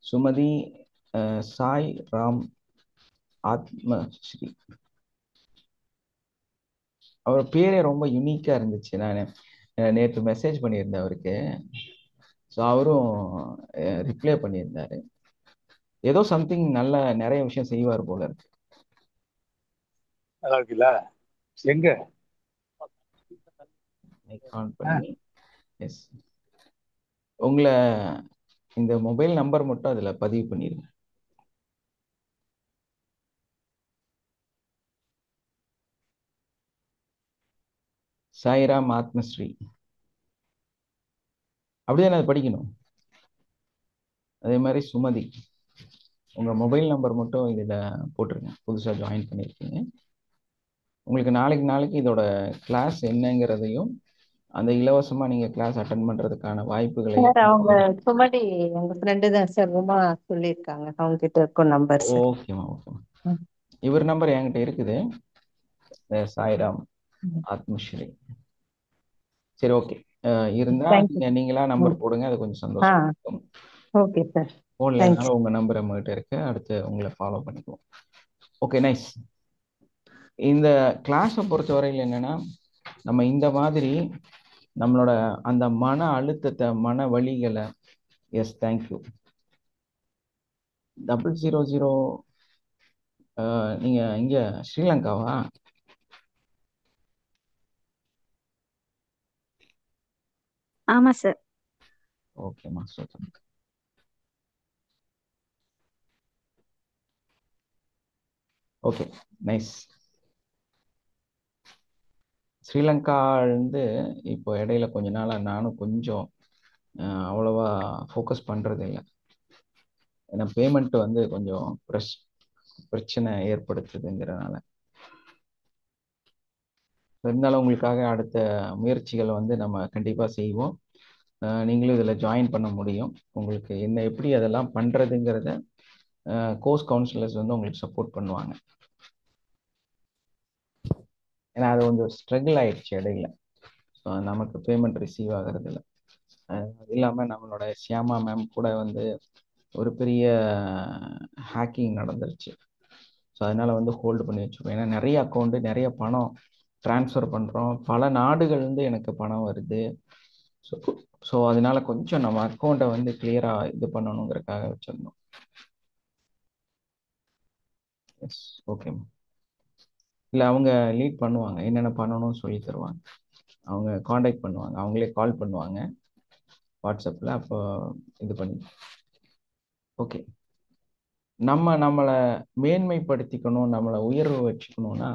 சுமதி, சாய் ராம், ஆத்மஸ்ரீ. அவர் பேரே ரொம்ப யூனிக்கா இருந்துச்சு. நான் நேற்று மெசேஜ் பண்ணியிருந்தேன் அவருக்கு. ஸோ அவரும் ரிப்ளை பண்ணியிருந்தாரு. ஏதோ சம்திங் நல்ல நிறைய விஷயம் செய்வார் போல இருக்கு. நல்லா இருக்குல்ல? எங்க ஆன் பண்ணி எஸ், உங்களை இந்த மொபைல் நம்பர் மட்டும் அதுல பதிவு பண்ணிருங்க. சாய்ராம் ஆத்மஸ்ரீ, அப்படியே அதை படிக்கணும். அதே மாதிரி சுமதி, உங்க மொபைல் நம்பர் மட்டும் இதுல போட்டுருங்க. புதுசா ஜாயின் பண்ணியிருக்கீங்க. உங்களுக்கு நாளைக்கு இதோட கிளாஸ் என்னங்கிறதையும் அந்த இலவசமா நீங்க கிளாஸ் அட்டன் பண்றதுக்கான வாய்ப்புகளை சார் அவங்க சுமதி எங்க ஃப்ரெண்டு தான் சார், உமா சொல்லியிருக்காங்க, அவங்க கிட்ட இருக்கும் நம்பர் சார். ஓகேமா ஓகேமா. இவர் நம்பர் என்கிட்ட இருக்குது, சாய்ராம் ஆத்மஸ்ரீ. சரி, ஓகே. இருந்தா நீங்களா நம்பர் போடுங்க, அது கொஞ்சம் சந்தோஷம் இருக்கும். Okay sir. போன்ல உங்க நம்பர் நம்மகிட்ட இருக்கு, அடுத்து உங்களை ஃபாலோ பண்ணிக்குவோம். Okay, nice. இந்த கிளாஸை பொறுத்த வரையில் என்னன்னா, நம்ம இந்த மாதிரி நம்மளோட அந்த மன அழுத்தத்தை, மன வலிகளை, எஸ் தேங்க்யூ 000, நீங்க இங்க ஸ்ரீலங்காவா? ஆமா சார். ஓகேம்மா, சூப்பர். Okay, nice. ஸ்ரீலங்காலேருந்து இப்போ இடையில கொஞ்ச நாளாக நானும் கொஞ்சம் அவ்வளோவா ஃபோக்கஸ் பண்ணுறது இல்லை. ஏன்னா பேமெண்ட் வந்து கொஞ்சம் பிரச்சனை ஏற்படுத்துதுங்கிறதுனால. இருந்தாலும் உங்களுக்காக அடுத்த முயற்சிகளை வந்து நம்ம கண்டிப்பாக செய்வோம். நீங்களும் இதில் ஜாயின் பண்ண முடியும். உங்களுக்கு என்ன எப்படி அதெல்லாம் பண்ணுறதுங்கிறத கோர்ஸ் கவுன்சிலர்ஸ் வந்து உங்களுக்கு சப்போர்ட் பண்ணுவாங்க. ஏன்னா அது கொஞ்சம் ஸ்ட்ரகிள் ஆயிடுச்சு இடையில. ஸோ நமக்கு பேமெண்ட் ரிசீவ் ஆகிறது இல்லை. அது இல்லாமல் நம்மளோட ஷியாமா மேம் கூட வந்து ஒரு பெரிய ஹேக்கிங் நடந்துருச்சு. ஸோ அதனால் வந்து ஹோல்டு பண்ணி வச்சுருக்கோம். ஏன்னா நிறைய அக்கௌண்ட்டு நிறைய பணம் ட்ரான்ஸ்ஃபர் பண்ணுறோம். பல நாடுகள்லேருந்து எனக்கு பணம் வருது. ஸோ அதனால கொஞ்சம் நம்ம அக்கௌண்ட்டை வந்து கிளியராக இது பண்ணணுங்கிறதுக்காக வச்சுருந்தோம். எஸ், ஓகேம்மா. இல்லை, அவங்க லீட் பண்ணுவாங்க, என்னென்ன பண்ணணும்னு சொல்லி தருவாங்க. அவங்க காண்டாக்ட் பண்ணுவாங்க, அவங்களே கால் பண்ணுவாங்க வாட்ஸ்அப்பில். அப்போ இது பண்ணி ஓகே. நம்மளை மேன்மைப்படுத்திக்கணும், நம்மளை உயர்வு வச்சுக்கணும்னா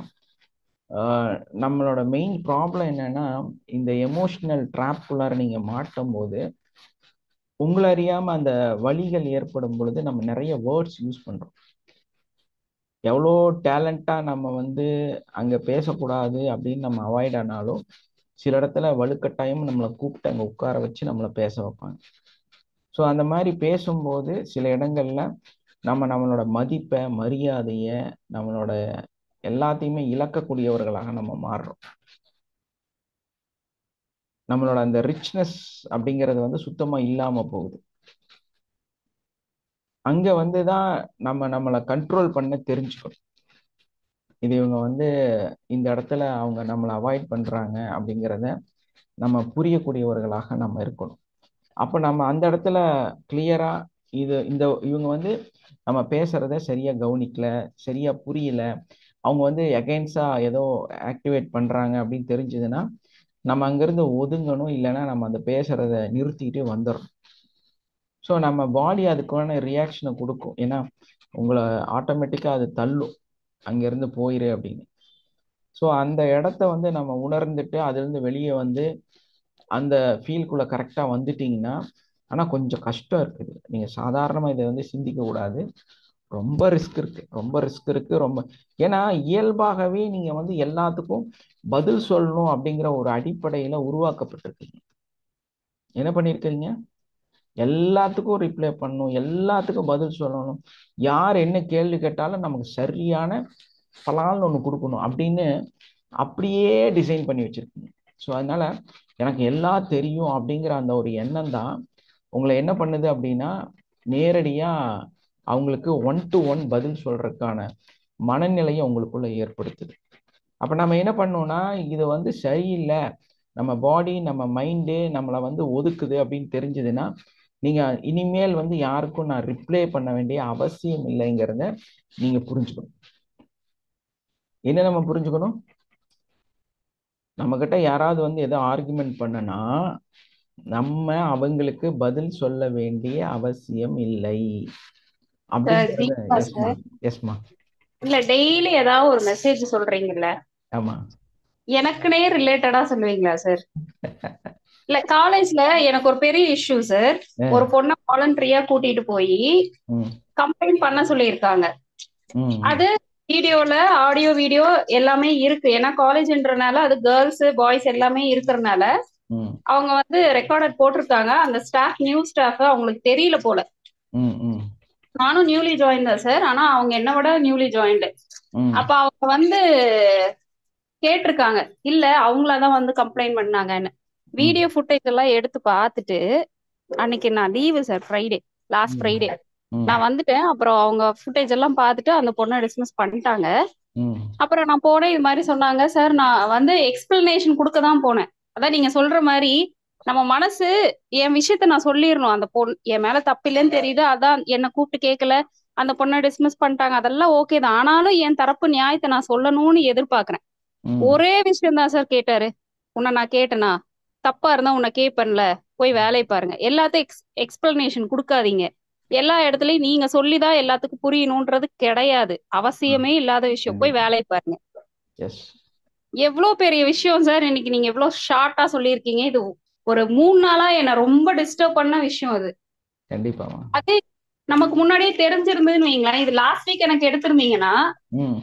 நம்மளோட மெயின் ப்ராப்ளம் என்னன்னா, இந்த எமோஷ்னல் ட்ராப்புள்ளார நீங்கள் மாட்டும் போது உங்களை அறியாமல் அந்த வலிகள் ஏற்படும் பொழுது நம்ம நிறைய வேர்ட்ஸ் யூஸ் பண்ணுறோம். எவ்வளோ டேலண்டாக நம்ம வந்து அங்கே பேசக்கூடாது அப்படின்னு நம்ம அவாய்ட் ஆனாலும் சில இடத்துல வலுக்கட்டாயம் நம்மளை கூப்பிட்டு அங்கே உட்கார வச்சு நம்மளை பேச வைப்பாங்க. ஸோ அந்த மாதிரி பேசும்போது சில இடங்கள்ல நம்மளோட மதிப்பை, மரியாதையை, நம்மளோட எல்லாத்தையுமே இழக்கக்கூடியவர்களாக நம்ம மாறுறோம். நம்மளோட அந்த ரிச்னஸ் அப்படிங்கிறது வந்து சுத்தமாக இல்லாமல் போகுது. அங்கே வந்து தான் நம்மளை கண்ட்ரோல் பண்ண தெரிஞ்சுக்கணும். இது இவங்க வந்து இந்த இடத்துல அவங்க நம்மளை அவாய்ட் பண்ணுறாங்க அப்படிங்கிறத நம்ம புரியக்கூடியவர்களாக நம்ம இருக்கணும். அப்போ நம்ம அந்த இடத்துல கிளியராக இவங்க வந்து நம்ம பேசுகிறத சரியாக கவனிக்கல, சரியாக புரியல, அவங்க வந்து எகெயின்ஸ்டாக ஏதோ ஆக்டிவேட் பண்ணுறாங்க அப்படின்னு தெரிஞ்சதுன்னா நம்ம அங்கேருந்து ஒதுங்கணும். இல்லைன்னா நம்ம அந்த பேசுகிறத நிறுத்திக்கிட்டே வந்துடணும். ஸோ நம்ம பாடி அதுக்கான ரியாக்ஷனை கொடுக்கும். ஏன்னா உங்களை ஆட்டோமேட்டிக்காக அது தள்ளும், அங்கேருந்து போயிரு அப்படின்னு. ஸோ அந்த இடத்த வந்து நம்ம உணர்ந்துட்டு அதுலேருந்து வெளியே வந்து அந்த ஃபீல்குள்ளே கரெக்டாக வந்துட்டிங்கன்னா, ஆனால் கொஞ்சம் கஷ்டம் இருக்குது. நீங்கள் சாதாரணமாக இதை வந்து சிந்திக்கக்கூடாது. ரொம்ப ரிஸ்க் இருக்குது. ஏன்னா இயல்பாகவே நீங்கள் வந்து எல்லாத்துக்கும் பதில் சொல்லணும் அப்படிங்கிற ஒரு அடிப்படையில் உருவாக்கப்பட்டிருக்கீங்க. என்ன பண்ணியிருக்கிறீங்க? எல்லாத்துக்கும் ரிப்ளை பண்ணணும், எல்லாத்துக்கும் பதில் சொல்லணும், யார் என்ன கேள்வி கேட்டாலும் நமக்கு சரியான பலான்னு ஒன்று கொடுக்கணும் அப்படின்னு அப்படியே டிசைன் பண்ணி வச்சிருக்கீங்க. ஸோ அதனால எனக்கு எல்லாம் தெரியும் அப்படிங்கிற அந்த ஒரு எண்ணம் தான் உங்களை என்ன பண்ணுது அப்படின்னா, நேரடியாக அவங்களுக்கு 1-to-1 பதில் சொல்றதுக்கான மனநிலையை உங்களுக்குள்ள ஏற்படுத்துது. அப்போ நம்ம என்ன பண்ணோம்னா, இது வந்து சரியில்லை, நம்ம பாடி நம்ம மைண்டு நம்மளை வந்து ஒதுக்குது அப்படின்னு தெரிஞ்சதுன்னா நீங்கள் இனிமேல் வந்து யாருக்கும் நான் ரிப்ளை பண்ண வேண்டிய அவசியம் இல்லைங்கிறத நீங்கள் புரிஞ்சுக்கணும். என்ன நம்ம புரிஞ்சுக்கணும்? நம்மக்கிட்ட யாராவது வந்து ஏதோ ஆர்குமெண்ட் பண்ணனா நம்ம அவங்களுக்கு பதில் சொல்ல வேண்டிய அவசியம் இல்லை அப்படிங்கிறத. எஸ்மா. இல்ல டெய்லி ஏதாவது ஒரு மெசேஜ் சொல்றீங்கல்ல, ஆமா, எனக்குனே ரிலேட்டடா சொல்லுவீங்களா சார்? இல்ல காலேஜ்ல எனக்கு ஒரு பெரிய இஷ்யூ சார். ஒரு பொண்ணை வாலண்டரியா கூட்டிட்டு போய் கம்ப்ளைண்ட் பண்ண சொல்லியிருக்காங்க. அது வீடியோல ஆடியோ வீடியோ எல்லாமே இருக்கு. ஏன்னா காலேஜ்ன்றனால அது கேர்ள்ஸ் பாய்ஸ் எல்லாமே இருக்கிறதுனால அவங்க வந்து ரெக்கார்டட் போட்டிருக்காங்க. அந்த ஸ்டாஃப் நியூ ஸ்டாஃப் அவங்களுக்கு தெரியல போல. நானும் நியூலி ஜாயின் தான் சார், ஆனா அவங்க என்ன விட நியூலி ஜாயின்டு. அப்ப அவங்க வந்து கேட்டிருக்காங்க, இல்ல அவங்களாதான் வந்து கம்ப்ளைண்ட் பண்ணாங்கன்னு. வீடியோ ஃபுட்டேஜ் எல்லாம் எடுத்து பார்த்துட்டு, அன்னைக்கு நான் leave sir, Friday, last Friday நான் வந்துட்டேன். அப்புறம் அவங்க ஃபுட்டேஜ் எல்லாம் பார்த்துட்டு அந்த பொண்ணை டிஸ்மிஸ் பண்ணிட்டாங்க. அப்புறம் நான் போனேன், இது மாதிரி சொன்னாங்க சார். நான் வந்து எக்ஸ்பிளனேஷன் கொடுக்க தான் போனேன். அதான் நீங்க சொல்ற மாதிரி நம்ம மனசு என் விஷயத்த நான் சொல்லிடணும். அந்த பொண்ணு என் மேல தப்பு இல்லைன்னு தெரியுது, அதான் என்னை கூப்பிட்டு கேட்கல, அந்த பொண்ணை டிஸ்மிஸ் பண்ணிட்டாங்க, அதெல்லாம் ஓகே தான். ஆனாலும் என் தரப்பு நியாயத்தை நான் சொல்லணும்னு எதிர்பார்க்கிறேன். ஒரே விஷயம் தான் சார் கேட்டாரு, உன்னை நான் கேட்டேனா, தப்பா இருந்தா உன்னை கேட்பேன்ல, போய் வேலையை பாருங்க. எல்லாத்தையும் எக்ஸ்பிளனேஷன் கொடுக்காதீங்க. எல்லா இடத்துலயும் நீங்க சொல்லிதான் எல்லாத்துக்கும் புரியணும்ன்றது கிடையாது. அவசியமே இல்லாத விஷயம். போய் வேலையை பாருங்க. எவ்வளவு பெரிய விஷயம் சார். இன்னைக்கு நீங்க எவ்வளவு ஷார்ட்டா சொல்லியிருக்கீங்க. இது ஒரு 3 நாளா என்ன ரொம்ப டிஸ்டர்ப் பண்ண விஷயம் அது. கண்டிப்பா. அது நமக்கு முன்னாடியே தெரிஞ்சிருந்ததுன்னு வைங்களேன். இது லாஸ்ட் வீக் எனக்கு எடுத்திருந்தீங்கன்னா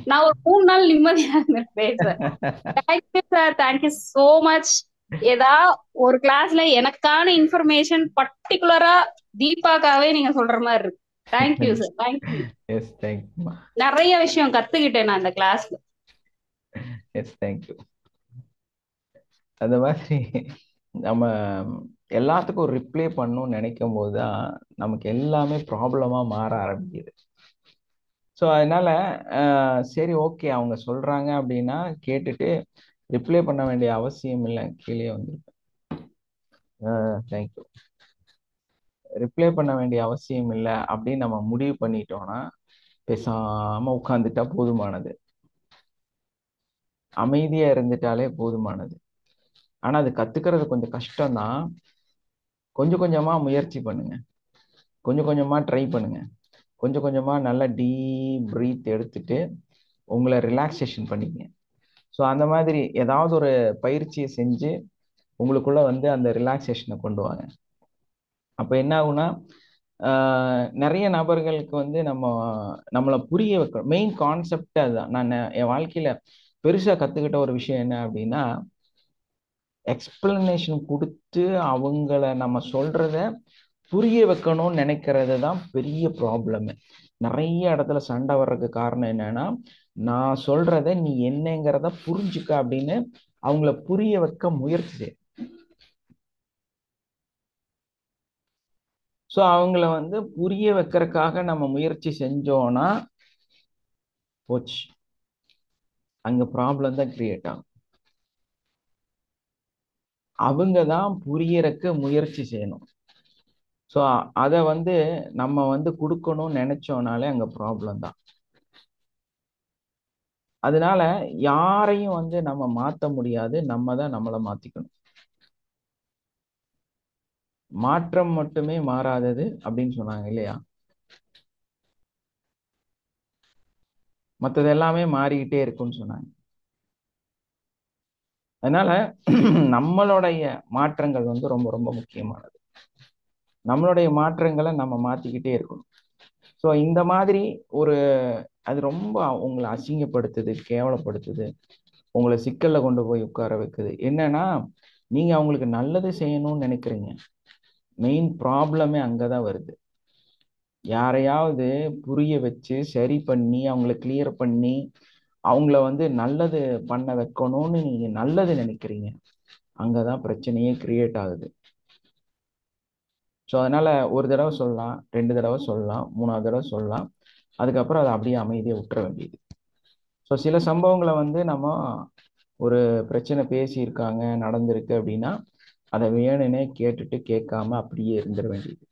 நான் ஒரு 3 நாள் நிம்மதியா இருந்திருப்பேன் sir. Thank you sir, thank you so much. ஏதா ஒரு கிளாஸ்ல எனக்கான இன்ஃபர்மேஷன் பர்டிகுலரா தீபாக்காவே நீங்க சொல்ற மாதிரி இருக்கு. Thank you sir, thank you. Yes, thank you. நிறைய விஷயம் கத்துக்கிட்டேன் நான் இந்த கிளாஸ்ல. Yes, thank you. அந்த மாதிரி நம்ம எல்லாத்துக்கும் ஒரு ரிப்ளை பண்ணணும்னு நினைக்கும் போது தான் நமக்கு எல்லாமே ப்ராப்ளமா மாற ஆரம்பிக்குது. ஸோ அதனால சரி, ஓகே, அவங்க சொல்றாங்க அப்படின்னா கேட்டுட்டு ரிப்ளை பண்ண வேண்டிய அவசியம் இல்லை. கீழே வந்துருப்பேன். தேங்க்யூ. ரிப்ளை பண்ண வேண்டிய அவசியம் இல்லை அப்படின்னு நம்ம முடிவு பண்ணிட்டோம்னா பேசாம உட்காந்துட்டா போதுமானது. அமைதியா இருந்துட்டாலே போதுமானது. ஆனா அது கத்துக்கிறது கொஞ்சம் கஷ்டம்தான். கொஞ்சம் கொஞ்சமா முயற்சி பண்ணுங்க, கொஞ்சம் கொஞ்சமா ட்ரை பண்ணுங்க, கொஞ்சம் கொஞ்சமா நல்லா டீப் பிரீத் எடுத்துட்டு உங்களை ரிலாக்ஸேஷன் பண்ணிக்கங்க. ஸோ அந்த மாதிரி ஏதாவது ஒரு பயிற்சியை செஞ்சு உங்களுக்குள்ள வந்து அந்த ரிலாக்ஸேஷனை கொண்டு வாங்க. அப்போ என்ன ஆகுனா, நிறைய நபர்களுக்கு வந்து நம்மளை புரிய வைக்க மெயின் கான்செப்ட் அதுதான். நான் என் வாழ்க்கையில பெருசா கத்துக்கிட்ட ஒரு விஷயம் என்ன அப்படின்னா, எக்ஸ்பிளனேஷன் கொடுத்து அவங்கள நம்ம சொல்றத புரிய வைக்கணும்னு நினைக்கிறது தான் பெரிய ப்ராப்ளமே. நிறைய இடத்துல சண்டை வர்றதுக்கு காரணம் என்னன்னா, நான் சொல்றத நீ என்னங்கிறத புரிஞ்சுக்க அப்படின்னு அவங்கள புரிய வைக்க முயற்சி செய்ய. ஸோ அவங்கள வந்து புரிய வைக்கிறதுக்காக நம்ம முயற்சி செஞ்சோம்னா போச்சு, அங்க ப்ராப்ளம் தான் கிரியேட் ஆகும். அவங்க தான் புரியறதுக்கு முயற்சி செய்யணும். ஸோ அதை வந்து நம்ம வந்து கொடுக்கணும்னு நினைச்சோம்னாலே அங்க ப்ராப்ளம் தான். அதனால யாரையும் வந்து நம்ம மாற்ற முடியாது, நம்ம தான் நம்மளை மாத்திக்கணும். மாற்றம் மட்டுமே மாறாதது அப்படின்னு சொன்னாங்க இல்லையா? மற்றது எல்லாமே மாறிக்கிட்டே இருக்கும்னு சொன்னாங்க. அதனால நம்மளுடைய மாற்றங்கள் வந்து ரொம்ப ரொம்ப முக்கியமானது. நம்மளுடைய மாற்றங்களை நம்ம மாத்திக்கிட்டே இருக்கணும். ஸோ இந்த மாதிரி அது ரொம்ப உங்களை அசிங்கப்படுத்துது, கேவலப்படுத்துது, உங்களை சிக்கல்ல கொண்டு போய் உட்கார வைக்குது. என்னன்னா, நீங்க அவங்களுக்கு நல்லது செய்யணும்னு நினைக்கிறீங்க. மெயின் ப்ராப்ளமே அங்கதான் வருது. யாரையாவது புரிய வச்சு சரி பண்ணி அவங்கள கிளியர் பண்ணி அவங்கள வந்து நல்லது பண்ண வைக்கணும்னு நீங்க நல்லது நினைக்கிறீங்க. அங்கதான் பிரச்சனையே கிரியேட் ஆகுது. ஸோ அதனால ஒரு தடவை சொல்லலாம், 2 தடவை சொல்லலாம், 3ஆவது தடவை சொல்லலாம், அதுக்கப்புறம் அதை அப்படியே அமைதியை விட்டுற வேண்டியது. ஸோ சில சம்பவங்களை வந்து நம்ம ஒரு பிரச்சனை பேசியிருக்காங்க, நடந்திருக்கு அப்படின்னா அதை வேணும்னே கேட்டுட்டு கேட்காம அப்படியே இருந்துட வேண்டியது.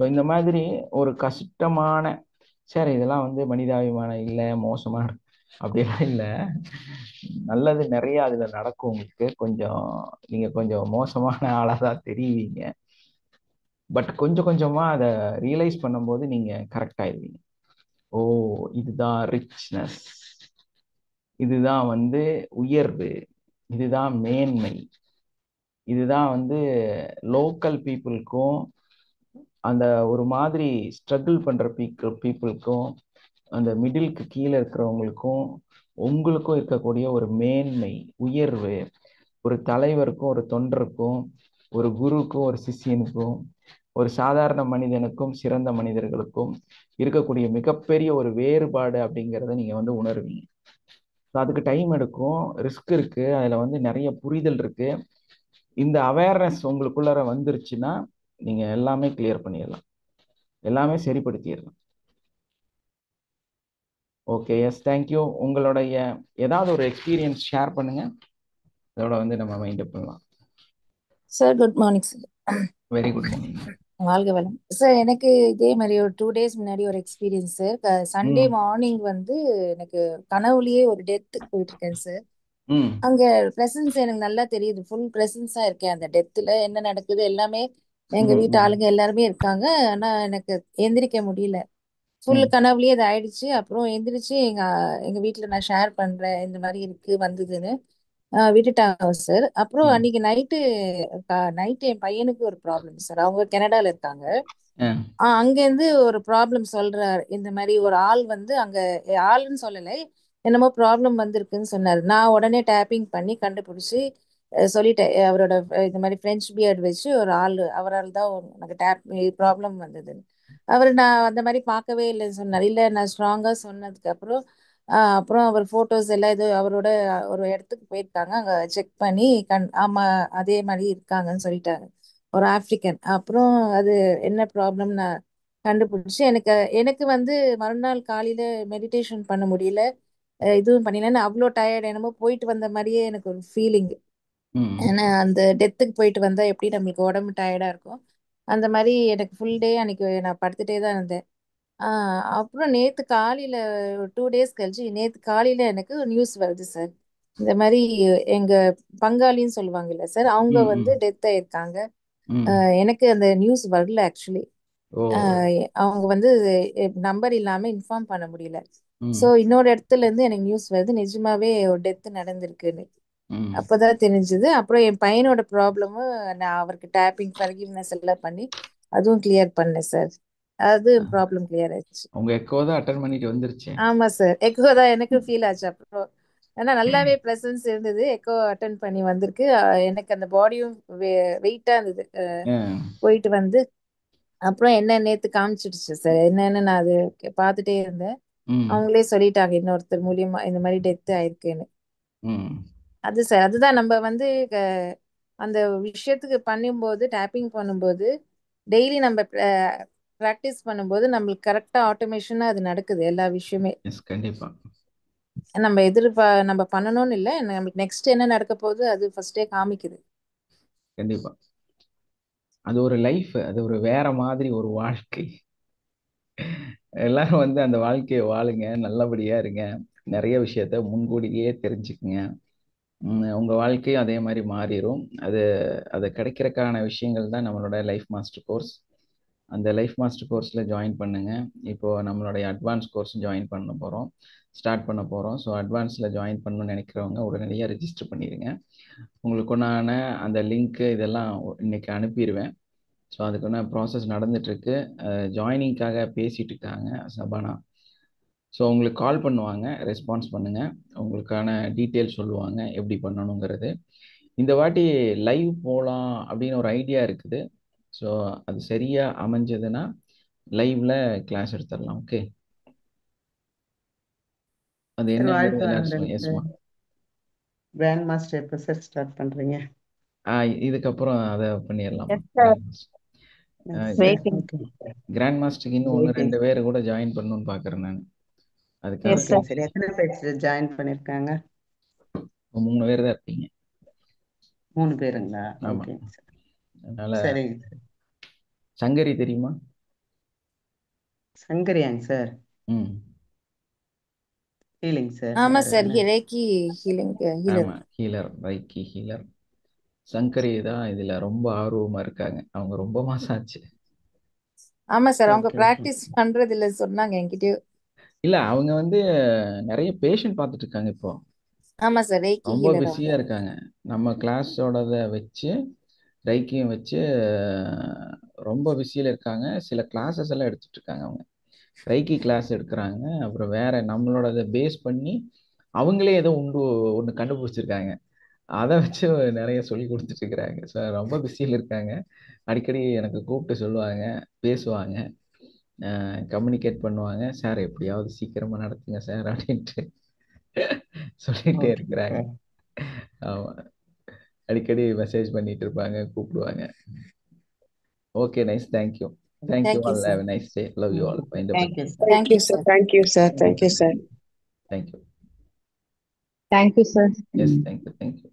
ஸோ இந்த மாதிரி ஒரு கஷ்டமான, சரி இதெல்லாம் வந்து மனிதாபிமானம் இல்லை, மோசமான அப்படிலாம் இல்லை, நல்லது நிறைய அதுல நடக்கும். உங்களுக்கு நீங்க கொஞ்சம் மோசமான ஆளாக தான் தெரியுவீங்க. பட் கொஞ்சம் கொஞ்சமா அதை ரியலைஸ் பண்ணும்போது நீங்க கரெக்ட் ஆயிடுவீங்க. ஓ, இதுதான் ரிச்னஸ், இதுதான் வந்து உயர்வு, இதுதான் மேன்மை, இதுதான் வந்து லோக்கல் பீப்புளுக்கும் அந்த ஒரு மாதிரி ஸ்ட்ரகிள் பண்ற பீப்புளுக்கும் அந்த மிடிலுக்கு கீழே இருக்கிறவங்களுக்கும் உங்களுக்கும் இருக்கக்கூடிய ஒரு மேன்மை, உயர்வு, ஒரு தலைவருக்கும் ஒரு தொண்டருக்கும், ஒரு குருவுக்கும் ஒரு சிஷியனுக்கும், ஒரு சாதாரண மனிதனுக்கும் சிறந்த மனிதர்களுக்கும் இருக்கக்கூடிய மிகப்பெரிய ஒரு வேறுபாடு அப்படிங்கிறத நீங்க வந்து உணர்வீங்க. அதுக்கு டைம் எடுக்கும், ரிஸ்க் இருக்கு, அதுல வந்து நிறைய புரிதல் இருக்கு. இந்த அவேர்னஸ் உங்களுக்குள்ளார வந்துருச்சுன்னா நீங்க எல்லாமே கிளியர் பண்ணிடலாம், எல்லாமே சரிப்படுத்திடலாம். Okay, S, thank you. உங்களுடைய ஏதாவது ஒரு எக்ஸ்பீரியன்ஸ் ஷேர் பண்ணுங்க, அதோட வந்து நம்ம மைண்ட் அப் பண்ணலாம். Sir good morning sir. Very good morning. வாழ்க வளம் சார். எனக்கு இதே மாதிரி ஒரு 2 days முன்னாடி ஒரு எக்ஸ்பீரியன்ஸ் சார். சண்டே மார்னிங் வந்து எனக்கு கனவுலயே ஒரு டெத்துக்கு போயிட்டு இருக்கேன் சார். அங்க பிரசன்ஸ் எனக்கு நல்லா தெரியுது, ஃபுல் பிரசன்ஸா இருக்கேன் அந்த டெத்துல. என்ன நடக்குது எல்லாமே எங்க வீட்டு ஆளுங்க எல்லாருமே இருக்காங்க. ஆனா எனக்கு எந்திரிக்க முடியல, ஃபுல் கனவுலயே இது ஆயிடுச்சு. அப்புறம் எந்திரிச்சு எங்க வீட்டுல நான் ஷேர் பண்றேன் இந்த மாதிரி இருக்கு வந்ததுன்னு. விட்டுட்டாங்க சார். அப்புறம் அன்னைக்கு நைட்டு என் பையனுக்கு ஒரு ப்ராப்ளம் சார். அவங்க கனடால இருக்காங்க. அங்க இருந்து ஒரு ப்ராப்ளம் சொல்றாரு. இந்த மாதிரி ஒரு ஆள் வந்து அங்க ஆளுன்னு சொல்லலை, என்னமோ ப்ராப்ளம் வந்திருக்குன்னு சொன்னாரு. நான் உடனே டேப்பிங் பண்ணி கண்டுபிடிச்சி சொல்லிட்டேன். அவரோட இந்த மாதிரி ஃப்ரெஞ்ச் பியர்ட் வச்சு ஒரு ஆள், அவரால் தான் எனக்கு ப்ராப்ளம் வந்ததுன்னு. நான் அந்த மாதிரி பார்க்கவே இல்லைன்னு சொன்னார். இல்லை நான் ஸ்ட்ராங்கா சொன்னதுக்கு அப்புறம் அப்புறம் அவர் போட்டோஸ் எல்லாம் இது அவரோட ஒரு இடத்துக்கு போயிருக்காங்க. அங்க செக் பண்ணி ஆமா அதே மாதிரி இருக்காங்கன்னு சொல்லிட்டாங்க, ஒரு ஆப்பிரிக்கன். அப்புறம் அது என்ன ப்ராப்ளம் நான் கண்டுபிடிச்சு எனக்கு எனக்கு வந்து மறுநாள் காலையில மெடிடேஷன் பண்ண முடியல, இதுவும் பண்ணல. அவ்வளோ டயர்ட், என்னமோ போயிட்டு வந்த மாதிரியே எனக்கு ஒரு ஃபீலிங். ஏன்னா அந்த டெத்துக்கு போயிட்டு வந்தா எப்படி நம்மளுக்கு உடம்பு டயர்டா இருக்கும், அந்த மாதிரி எனக்கு ஃபுல் டே அன்னைக்கு நான் படுத்துட்டே தான் இருந்தேன். அப்புறம் நேத்து காலையில 2 டேஸ் கழிச்சு நேத்து காலையில எனக்கு நியூஸ் வருது சார். இந்த மாதிரி எங்க பங்காளின்னு சொல்லுவாங்கல்ல சார், அவங்க வந்து டெத் ஆயிருக்காங்க. எனக்கு அந்த நியூஸ் வரல ஆக்சுவலி. அவங்க வந்து நம்பர் இல்லாம இன்ஃபார்ம் பண்ண முடியல. சோ இன்னொரு இடத்துல இருந்து எனக்கு நியூஸ் வருது நிஜமாவே ஒரு டெத் நடந்திருக்குன்னு. அப்பதான் தெரிஞ்சது. அப்புறம் என் பையனோட ப்ராப்ளமும் நான் அவருக்கு டேப்பிங் ஃபர்கிவ்னஸ் எல்லாம் பண்ணி அதுவும் கிளியர் பண்ணேன் சார். அது ப்ராப்ளம் கிளியர் ஆயிடுச்சு. உங்க எக்கோ தான் அட்டெண்ட் பண்ணிட்டு வந்துருச்சு. ஆமா சார், எக்கோ தான் எனக்கு ஃபீல் ஆச்சு. அப்புறம் ஏன்னா நல்லாவே பிரசன்ஸ் இருந்தது, எக்கோ அட்டெண்ட் பண்ணி வந்திருக்கு. எனக்கு அந்த பாடியும் வெயிட்டா இருந்தது போயிட்டு வந்து. அப்புறம் என்ன நேத்து காமிச்சிடுச்சு சார், என்னன்னு நான் அது பார்த்துட்டே இருந்தேன். அவங்களே சொல்லிட்டாங்க இன்னொருத்தர் மூலியமா இந்த மாதிரி டெத் ஆயிருக்குன்னு. அது சார், அதுதான் நம்ம வந்து அந்த விஷயத்துக்கு பண்ணும்போது, டேப்பிங் பண்ணும்போது, டெய்லி நம்ம ப்ராக்டிஸ் பண்ணும்போது நம்மளுக்கு கரெக்டா ஆட்டோமேஷனா அது நடக்குது எல்லா விஷயமே. கண்டிப்பா நம்ம நம்ம பண்ணணும்னு இல்லை, நம்மளுக்கு நெக்ஸ்ட் என்ன நடக்க போகுது அது ஃபர்ஸ்டே காமிக்குது. கண்டிப்பா அது ஒரு லைஃப், அது ஒரு வேற மாதிரி ஒரு வாழ்க்கை. எல்லாரும் வந்து அந்த வாழ்க்கையை வாழுங்க, நல்லபடியா இருங்க, நிறைய விஷயத்த முன்கூடியே தெரிஞ்சுக்குங்க. உங்க வாழ்க்கையும் அதே மாதிரி மாறிடும். அது கிடைக்கிறதுக்கான விஷயங்கள் தான் நம்மளோட லைஃப் மாஸ்டர் கோர்ஸ். அந்த லைஃப் மாஸ்டர் கோர்ஸில் ஜாயின் பண்ணுங்க. இப்போ நம்மளுடைய அட்வான்ஸ் கோர்ஸ் ஸ்டார்ட் பண்ண போகிறோம். ஸோ அட்வான்ஸில் ஜாயின் பண்ணணும்னு நினைக்கிறவங்க உடனடியாக ரெஜிஸ்டர் பண்ணிடுங்க. உங்களுக்கு உண்டான அந்த லிங்க்கு இதெல்லாம் இன்னைக்கு அனுப்பிடுவேன். ஸோ அதுக்கான ப்ராசஸ் நடந்துட்டுருக்கு. ஜாயினிங்காக பேசிகிட்டு இருக்காங்க சபானா. ஸோ உங்களுக்கு கால் பண்ணுவாங்க, ரெஸ்பான்ஸ் பண்ணுங்கள், உங்களுக்கான டீட்டெயில் சொல்லுவாங்க எப்படி பண்ணணுங்கிறது. இந்த வாட்டி லைவ் போகலாம் அப்படின்னு ஒரு ஐடியா இருக்குது. ஸோ அது சரியாக அமைஞ்சதுன்னா லைவ்ல கிளாஸ் எடுத்துடலாம். ஓகே, அது என்ன? எஸ்மா கிராண்ட் மாஸ்டர் எப்போ சார் ஸ்டார்ட் பண்றீங்க? இதுக்கப்புறம் அதை பண்ணிடலாம். கிராண்ட் மாஸ்டருக்கு இன்னும் 1-2 பேர் கூட ஜாயின் பண்ணணும்னு பார்க்குறேன் நான். அதுக்காக சரி, எத்தனை பேர் ஜாயின் பண்ணிருக்காங்க? 3 பேர் தான் இருப்பீங்க. 3 பேருங்களா? ஆமா. அதனால சரிங்க. சங்கரி தெரியுமா? சங்கரியாங்க சார்? Healing sir. ஆமா சார், ரேக்கி ஹீலிங் ஆமா, ஹீலர், ரைக்கி ஹீலர். சங்கரி தான் இதுல ரொம்ப ஆர்வமா இருக்காங்க. அவங்க ரொம்ப மாசம் ஆச்சு. ஆமா சார், அவங்க பிராக்டிஸ் பண்றது இல்ல சொன்னாங்க என்கிட்ட. இல்ல, அவங்க வந்து நிறைய பேஷண்ட் பார்த்துட்டு இருக்காங்க இப்போ. ஆமா சார், ரேக்கி ரொம்ப ஹீலர் பிஸியா இருக்காங்க. நம்ம கிளாஸோடத வச்சு ரைக்கியும் வச்சு ரொம்ப பிஸியில் இருக்காங்க. சில கிளாஸஸ் எல்லாம் எடுத்துட்டு இருக்காங்க. அவங்க ரைக்கி கிளாஸ் எடுக்கிறாங்க. அப்புறம் வேற நம்மளோட பேஸ் பண்ணி அவங்களே ஏதோ ஒன்று கண்டுபிடிச்சிருக்காங்க. அதை வச்சு நிறைய சொல்லி கொடுத்துட்டு இருக்கிறாங்க. ஸோ ரொம்ப பிஸியில் இருக்காங்க. அடிக்கடி எனக்கு கூப்பிட்டு சொல்லுவாங்க, பேசுவாங்க, கம்யூனிகேட் பண்ணுவாங்க. சார் எப்படியாவது சீக்கிரமா நடத்துங்க சார் அப்படின்ட்டு சொல்லிட்டே இருக்கிறாங்க. ஆமா, அடிக்கடி மெசேஜ் பண்ணிட்டு இருப்பாங்க, கூப்பிடுவாங்க. Okay, nice. Thank you. Thank you all. Have a nice day. Love you all. Thank you, sir. Thank you, sir. Thank you, sir. Thank you, sir. Thank you. Thank you, sir. Yes, thank you.